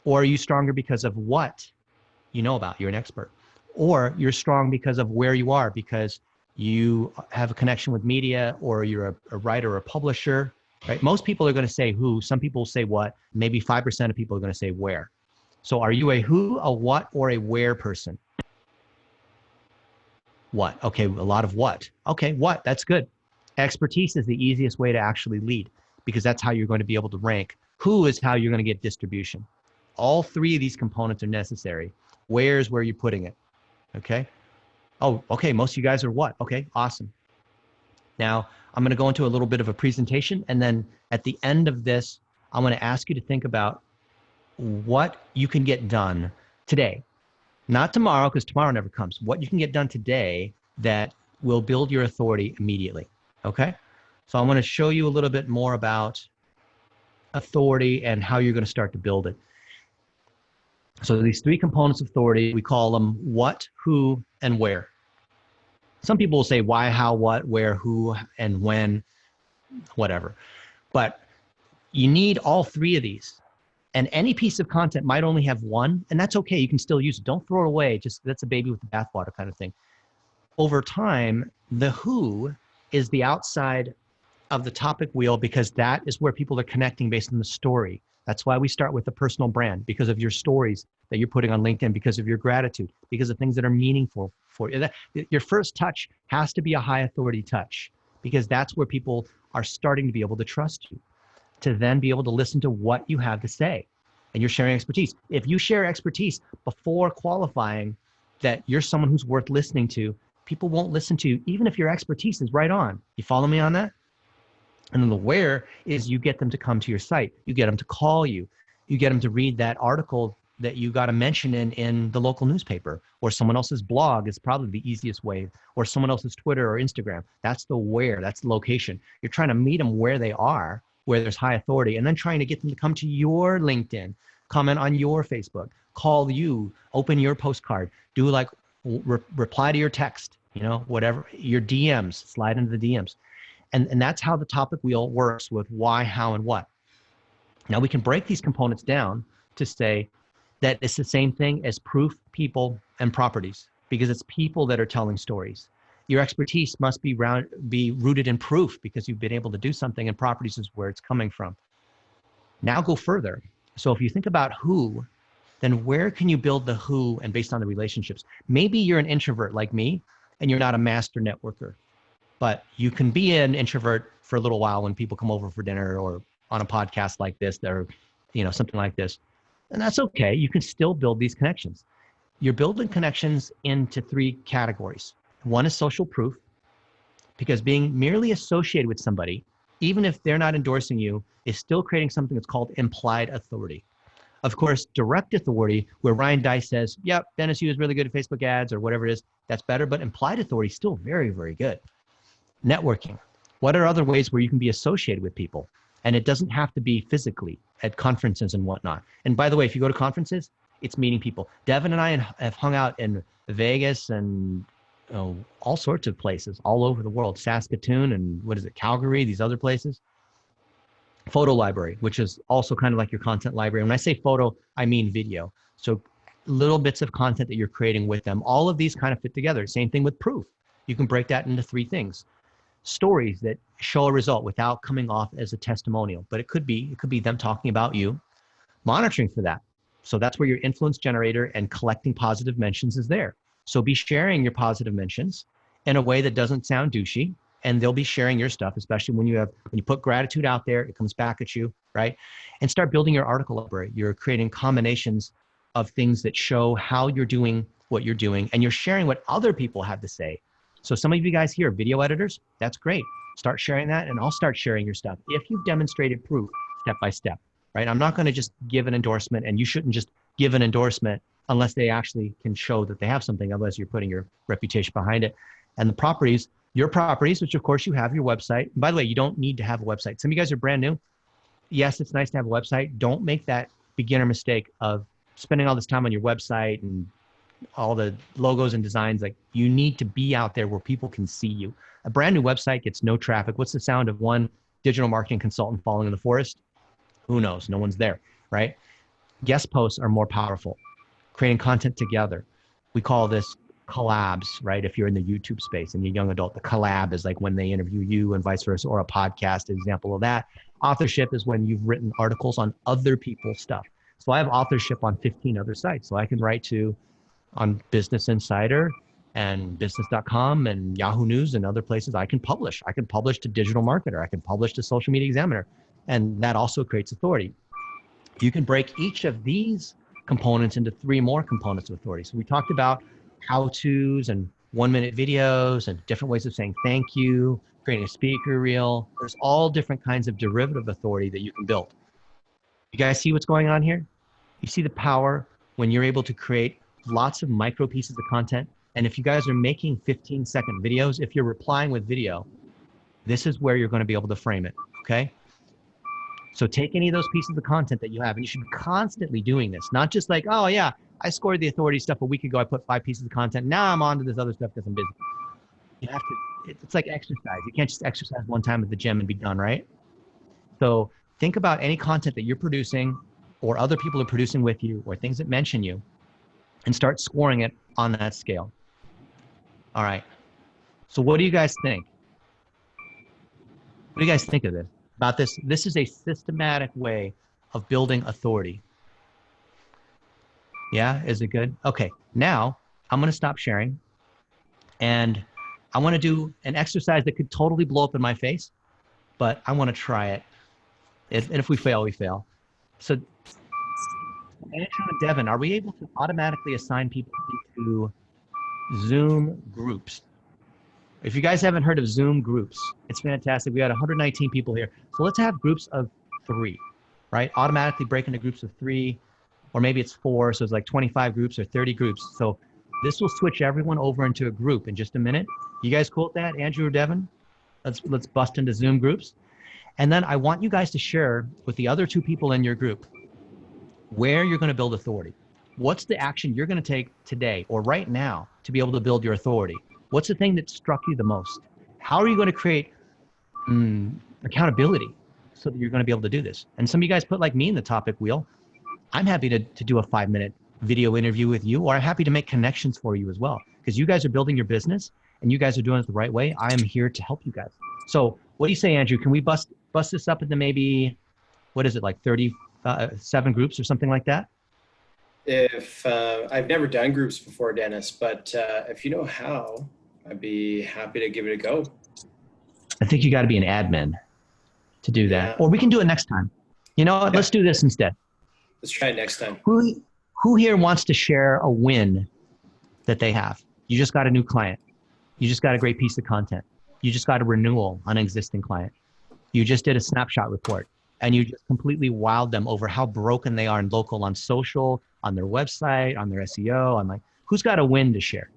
Or are you stronger because of what you know about? You're an expert. or you're strong because of where you are, because you have a connection with media, or you're a writer or a publisher, right? Most people are going to say who, some people say what, maybe 5% of people are going to say where. So are you a who, a what, or a where person? What? Okay, a lot of what. Okay, what? That's good. Expertise is the easiest way to actually lead, because that's how you're going to be able to rank. Who is how you're going to get distribution. All three of these components are necessary. Where is where you're putting it. Okay. Oh, okay. Most of you guys are what? Okay, awesome. Now I'm going to go into a little bit of a presentation, and then at the end of this, I'm going to ask you to think about what you can get done today, not tomorrow, because tomorrow never comes. What you can get done today that will build your authority immediately. Okay. So I'm going to show you a little bit more about authority and how you're going to start to build it. So these three components of authority, we call them what, who, and where. Some people will say why, how, what, where, who, and when, whatever. But you need all three of these. And any piece of content might only have one, and that's okay. You can still use it. Don't throw it away. Just that's a baby with the bathwater kind of thing. Over time, the who is the outside of the topic wheel, because that is where people are connecting based on the story. That's why we start with the personal brand, because of your stories that you're putting on LinkedIn, because of your gratitude, because of things that are meaningful for you. Your first touch has to be a high authority touch, because that's where people are starting to be able to trust you, to then be able to listen to what you have to say. And you're sharing expertise. If you share expertise before qualifying that you're someone who's worth listening to, people won't listen to you, even if your expertise is right on. You follow me on that? And then the where is you get them to come to your site. You get them to call you. You get them to read that article that you got to mention in the local newspaper, or someone else's blog is probably the easiest way, or someone else's Twitter or Instagram. That's the where, that's the location. You're trying to meet them where they are, where there's high authority, and then trying to get them to come to your LinkedIn, comment on your Facebook, call you, open your postcard, do like reply to your text, whatever, your DMs, slide into the DMs. And that's how the topic wheel works with why, how, and what. Now we can break these components down to say that it's the same thing as proof, people, and properties, because it's people that are telling stories. Your expertise must be rooted in proof, because you've been able to do something, and properties is where it's coming from. Now go further. So if you think about who, then where can you build the who and based on the relationships? Maybe you're an introvert like me, and you're not a master networker. But you can be an introvert for a little while when people come over for dinner or on a podcast like this, or something like this. And that's okay. You can still build these connections. You're building connections into three categories. One is social proof, because being merely associated with somebody, even if they're not endorsing you, is still creating something that's called implied authority. Of course, direct authority, where Ryan Dice says, yep, Dennis Yu is really good at Facebook ads or whatever it is, that's better. But implied authority is still very, very good. Networking. What are other ways where you can be associated with people? And it doesn't have to be physically at conferences and whatnot. And by the way, if you go to conferences, it's meeting people. Devin and I have hung out in Vegas and all sorts of places all over the world, Saskatoon and Calgary, these other places. Photo library, which is also kind of like your content library. When I say photo, I mean video. So little bits of content that you're creating with them. All of these kind of fit together. Same thing with proof. You can break that into three things. Stories that show a result without coming off as a testimonial, but it could be them talking about you. Monitoring for that. So that's where your influence generator and collecting positive mentions is there. So be sharing your positive mentions in a way that doesn't sound douchey, and they'll be sharing your stuff, especially when you put gratitude out there, it comes back at you, right? And start building your article library. You're creating combinations of things that show how you're doing what you're doing, and you're sharing what other people have to say. So some of you guys here, video editors, that's great. Start sharing that, and I'll start sharing your stuff if you've demonstrated proof step by step, right? I'm not going to just give an endorsement, and you shouldn't just give an endorsement unless they actually can show that they have something, otherwise you're putting your reputation behind it. And the properties, your properties, which of course you have your website. By the way, you don't need to have a website. Some of you guys are brand new. Yes, it's nice to have a website. Don't make that beginner mistake of spending all this time on your website and all the logos and designs. Like, you need to be out there where people can see you. A brand new website gets no traffic. What's the sound of one digital marketing consultant falling in the forest? Who knows? No one's there, right? Guest posts are more powerful. Creating content together. We call this collabs, right? If you're in the YouTube space and you're a young adult, the collab is like when they interview you and vice versa, or a podcast example of that. Authorship is when you've written articles on other people's stuff. So I have authorship on 15 other sites. So I can write to on Business Insider and business.com and Yahoo News and other places. I can publish to Digital Marketer. I can publish to Social Media Examiner. And that also creates authority. You can break each of these components into 3 more components of authority. So we talked about how-tos and 1-minute videos and different ways of saying thank you, creating a speaker reel. There's all different kinds of derivative authority that you can build. You guys see what's going on here? You see the power when you're able to create lots of micro pieces of content. And if you guys are making 15-second videos, if you're replying with video, this is where you're going to be able to frame it, okay? So take any of those pieces of content that you have, and you should be constantly doing this, not just like, oh yeah, I scored the authority stuff a week ago. I put 5 pieces of content. Now I'm on to this other stuff because I'm busy. You have to, it's like exercise. You can't just exercise one time at the gym and be done, right? So think about any content that you're producing or other people are producing with you or things that mention you and start scoring it on that scale. All right. So what do you guys think? What do you guys think of this? About this? This is a systematic way of building authority. Yeah, is it good? Okay, now I'm gonna stop sharing and I wanna do an exercise that could totally blow up in my face, but I wanna try it. And if we fail, we fail. So Andrew and Devin, are we able to automatically assign people into Zoom groups? If you guys haven't heard of Zoom groups, it's fantastic. We got 119 people here. So let's have groups of 3, right? Automatically break into groups of 3, or maybe it's 4, so it's like 25 groups or 30 groups. So this will switch everyone over into a group in just a minute. You guys cool with that, Andrew or Devin? Let's bust into Zoom groups. And then I want you guys to share with the other 2 people in your group where you're going to build authority. What's the action you're going to take today or right now to be able to build your authority? What's the thing that struck you the most? How are you going to create accountability so that you're going to be able to do this? And some of you guys put like me in the topic wheel. I'm happy to do a 5-minute video interview with you, or I'm happy to make connections for you as well, because you guys are building your business and you guys are doing it the right way. I am here to help you guys. So what do you say, Andrew? Can we bust this up into maybe, what is it, like 37 groups or something like that? If I've never done groups before, Dennis, but if you know how, I'd be happy to give it a go. I think you got to be an admin to do that. Yeah. Or we can do it next time. You know what? Yeah. Let's do this instead. Let's try it next time. Who here wants to share a win that they have? You just got a new client. You just got a great piece of content. You just got a renewal on an existing client. You just did a snapshot report and you just completely wowed them over how broken they are in local, on social, on their website, on their SEO. I'm like, who's got a win to share?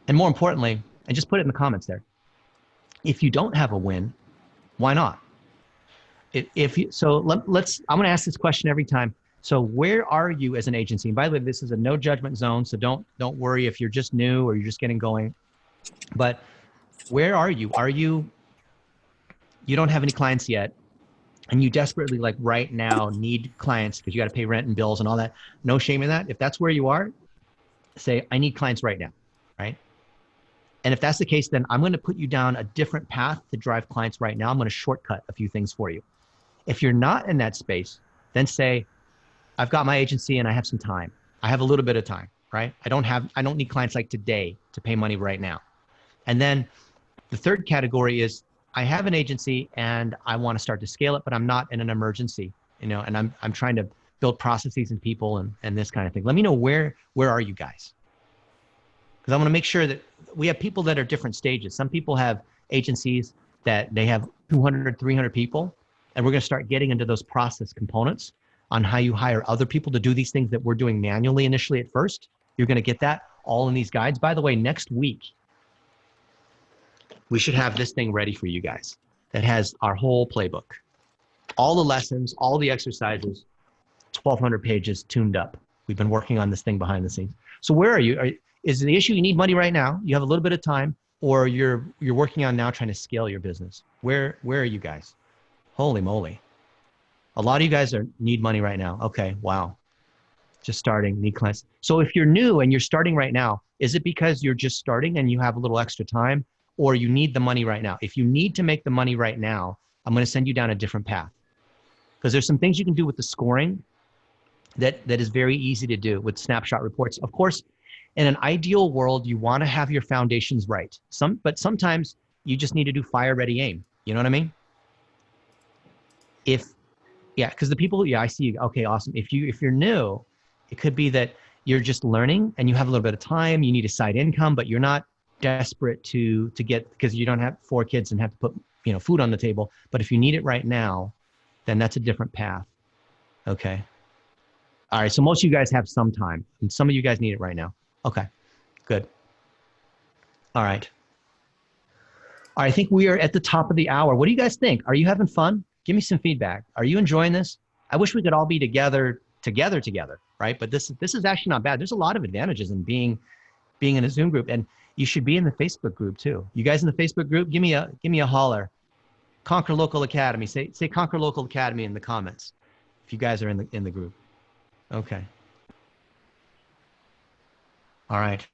And more importantly, and just put it in the comments there. If you don't have a win, why not? I'm going to ask this question every time. So where are you as an agency? And by the way, this is a no judgment zone. So don't worry if you're just new or you're just getting going, but where are you? You don't have any clients yet and you desperately, like right now, need clients because you got to pay rent and bills and all that. No shame in that. If that's where you are, say, I need clients right now, right? And if that's the case, then I'm going to put you down a different path to drive clients right now. I'm going to shortcut a few things for you. If you're not in that space, then say, I've got my agency and I have some time. I have a little bit of time, right? I don't need clients like today to pay money right now. And then the third category is I have an agency and I want to start to scale it, but I'm not in an emergency, and I'm trying to build processes and people and this kind of thing. Let me know where are you guys? Because I want to make sure that we have people that are different stages. Some people have agencies that they have 200, 300 people, and we're going to start getting into those process components on how you hire other people to do these things that we're doing manually initially at first. You're going to get that all in these guides. By the way, next week, we should have this thing ready for you guys that has our whole playbook, all the lessons, all the exercises, 1,200 pages tuned up. We've been working on this thing behind the scenes. So where are you? Is the issue you need money right now? You have a little bit of time, or you're working on now trying to scale your business? Where are you guys? Holy moly. A lot of you guys need money right now. Okay, wow. Just starting, need clients. So if you're new and you're starting right now, is it because you're just starting and you have a little extra time, or you need the money right now? If you need to make the money right now, I'm going to send you down a different path, because there's some things you can do with the scoring that is very easy to do with snapshot reports. Of course, in an ideal world, you want to have your foundations right. But sometimes you just need to do fire, ready, aim. You know what I mean? Because the people, I see you. Okay, awesome. If you're new, it could be that you're just learning and you have a little bit of time. You need a side income, but you're not desperate to get, because you don't have 4 kids and have to put food on the table. But if you need it right now, then that's a different path. Okay. All right. So most of you guys have some time, and some of you guys need it right now. Okay. Good. All right. I think we are at the top of the hour. What do you guys think? Are you having fun? Give me some feedback. Are you enjoying this? I wish we could all be together, right? But this is actually not bad. There's a lot of advantages in being in a Zoom group, and you should be in the Facebook group too. You guys in the Facebook group, give me a holler. Conquer Local Academy. Say Conquer Local Academy in the comments if you guys are in the group. Okay. All right.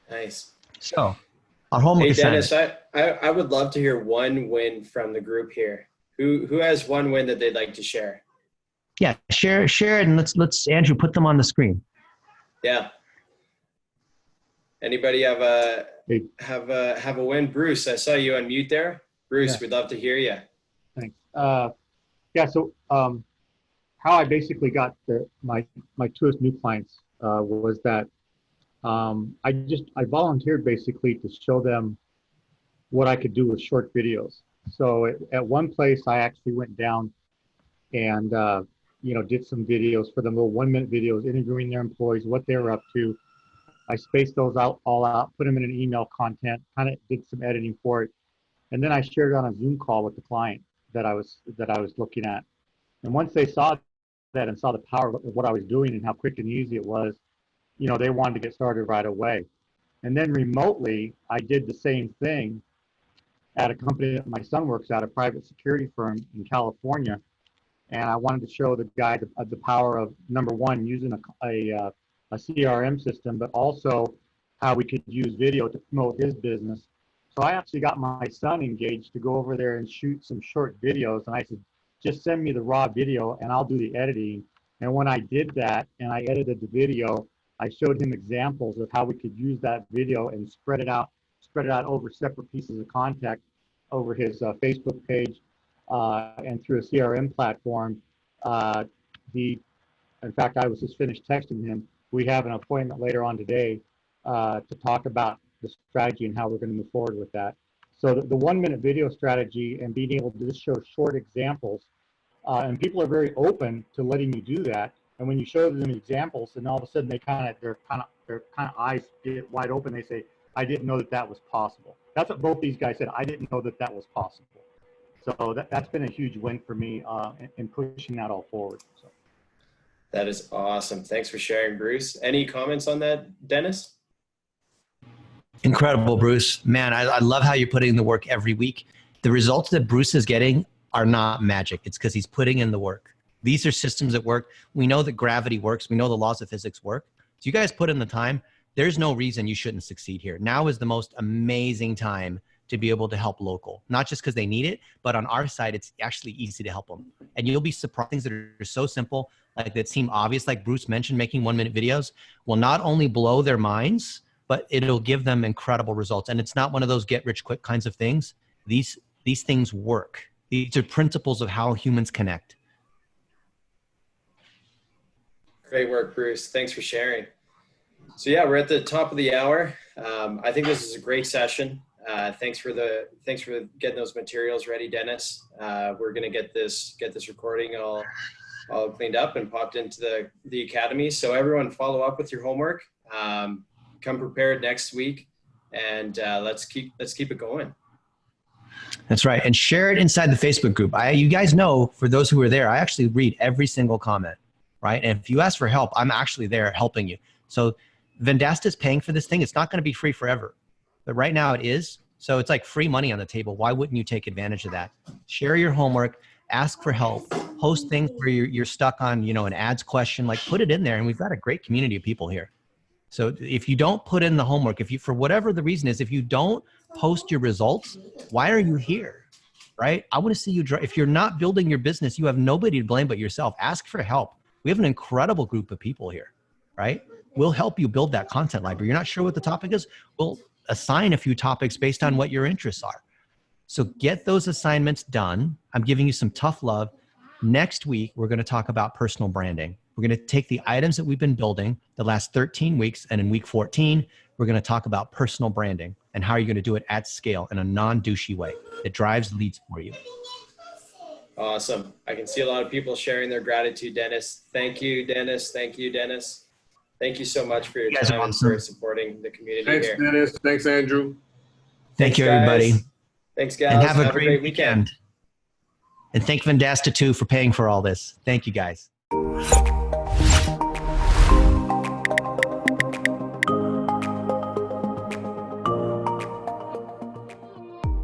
Nice. So our homework assignment. Hey Dennis, I would love to hear one win from the group here. Who has one win that they'd like to share? Yeah, share it, and let's Andrew, put them on the screen. Yeah. Anybody have a win? Bruce, I saw you on mute there. Bruce, we'd love to hear you. Thanks. So how I basically got my 2 new clients was that I volunteered basically to show them what I could do with short videos. So at one place, I actually went down and did some videos for them, little 1-minute videos, interviewing their employees, what they were up to. I spaced those all out, put them in an email content, kind of did some editing for it, and then I shared it on a Zoom call with the client that I was looking at. And once they saw that and saw the power of what I was doing and how quick and easy it was, they wanted to get started right away. And then remotely, I did the same thing at a company that my son works at, a private security firm in California. And I wanted to show the guy the power of, number one, using a CRM system, but also how we could use video to promote his business. So I actually got my son engaged to go over there and shoot some short videos. And I said, just send me the raw video and I'll do the editing. And when I did that and I edited the video, I showed him examples of how we could use that video and spread it out over separate pieces of content over his Facebook page and through a CRM platform. In fact, I was just finished texting him. We have an appointment later on today to talk about the strategy and how we're going to move forward with that. So the 1-minute video strategy and being able to just show short examples, and people are very open to letting you do that. And when you show them examples, and all of a sudden their kind of eyes get wide open. They say, "I didn't know that was possible." That's what both these guys said. I didn't know that was possible. So that's been a huge win for me in pushing that all forward. So. That is awesome. Thanks for sharing, Bruce. Any comments on that, Dennis? Incredible, Bruce. Man, I love how you're putting in the work every week. The results that Bruce is getting are not magic. It's because he's putting in the work. These are systems that work. We know that gravity works. We know the laws of physics work. So you guys put in the time. There's no reason you shouldn't succeed here. Now is the most amazing time to be able to help local, not just because they need it, but on our side, it's actually easy to help them. And you'll be surprised, things that are so simple, like that seem obvious, like Bruce mentioned, making 1-minute videos will not only blow their minds, but it'll give them incredible results. And it's not one of those get rich quick kinds of things. These things work. These are principles of how humans connect. Great work, Bruce. Thanks for sharing. So yeah, we're at the top of the hour. I think this is a great session. Thanks for getting those materials ready, Dennis. We're gonna get this recording all cleaned up and popped into the academy. So everyone, follow up with your homework. Come prepared next week, and let's keep it going. That's right, and share it inside the Facebook group. You guys know, for those who are there, I actually read every single comment, right? And if you ask for help, I'm actually there helping you. So Vendasta is paying for this thing. It's not going to be free forever, but right now it is. So it's like free money on the table. Why wouldn't you take advantage of that? Share your homework, ask for help. post things where you're stuck on, you know, an ads question, like put it in there. And we've got a great community of people here. So if you don't put in the homework, if you, for whatever the reason is, if you don't post your results, why are you here? Right? I want to see you. If you're not building your business, you have nobody to blame but yourself. Ask for help. We have an incredible group of people here, right? We'll help you build that content library. You're not sure what the topic is? We'll assign a few topics based on what your interests are. So get those assignments done. I'm giving you some tough love. Next week, we're going to talk about personal branding. We're going to take the items that we've been building the last 13 weeks, and in week 14, we're going to talk about personal branding and how you're going to do it at scale in a non-douchey way that drives leads for you. Awesome. I can see a lot of people sharing their gratitude, Dennis. Thank you, Dennis. Thank you, Dennis. Thank you so much for your time and for supporting the community Thanks, here. Dennis. Thanks, Andrew. Thank you, everybody. Thanks, guys. And have a great weekend. And thank Vendasta, too, for paying for all this. Thank you, guys.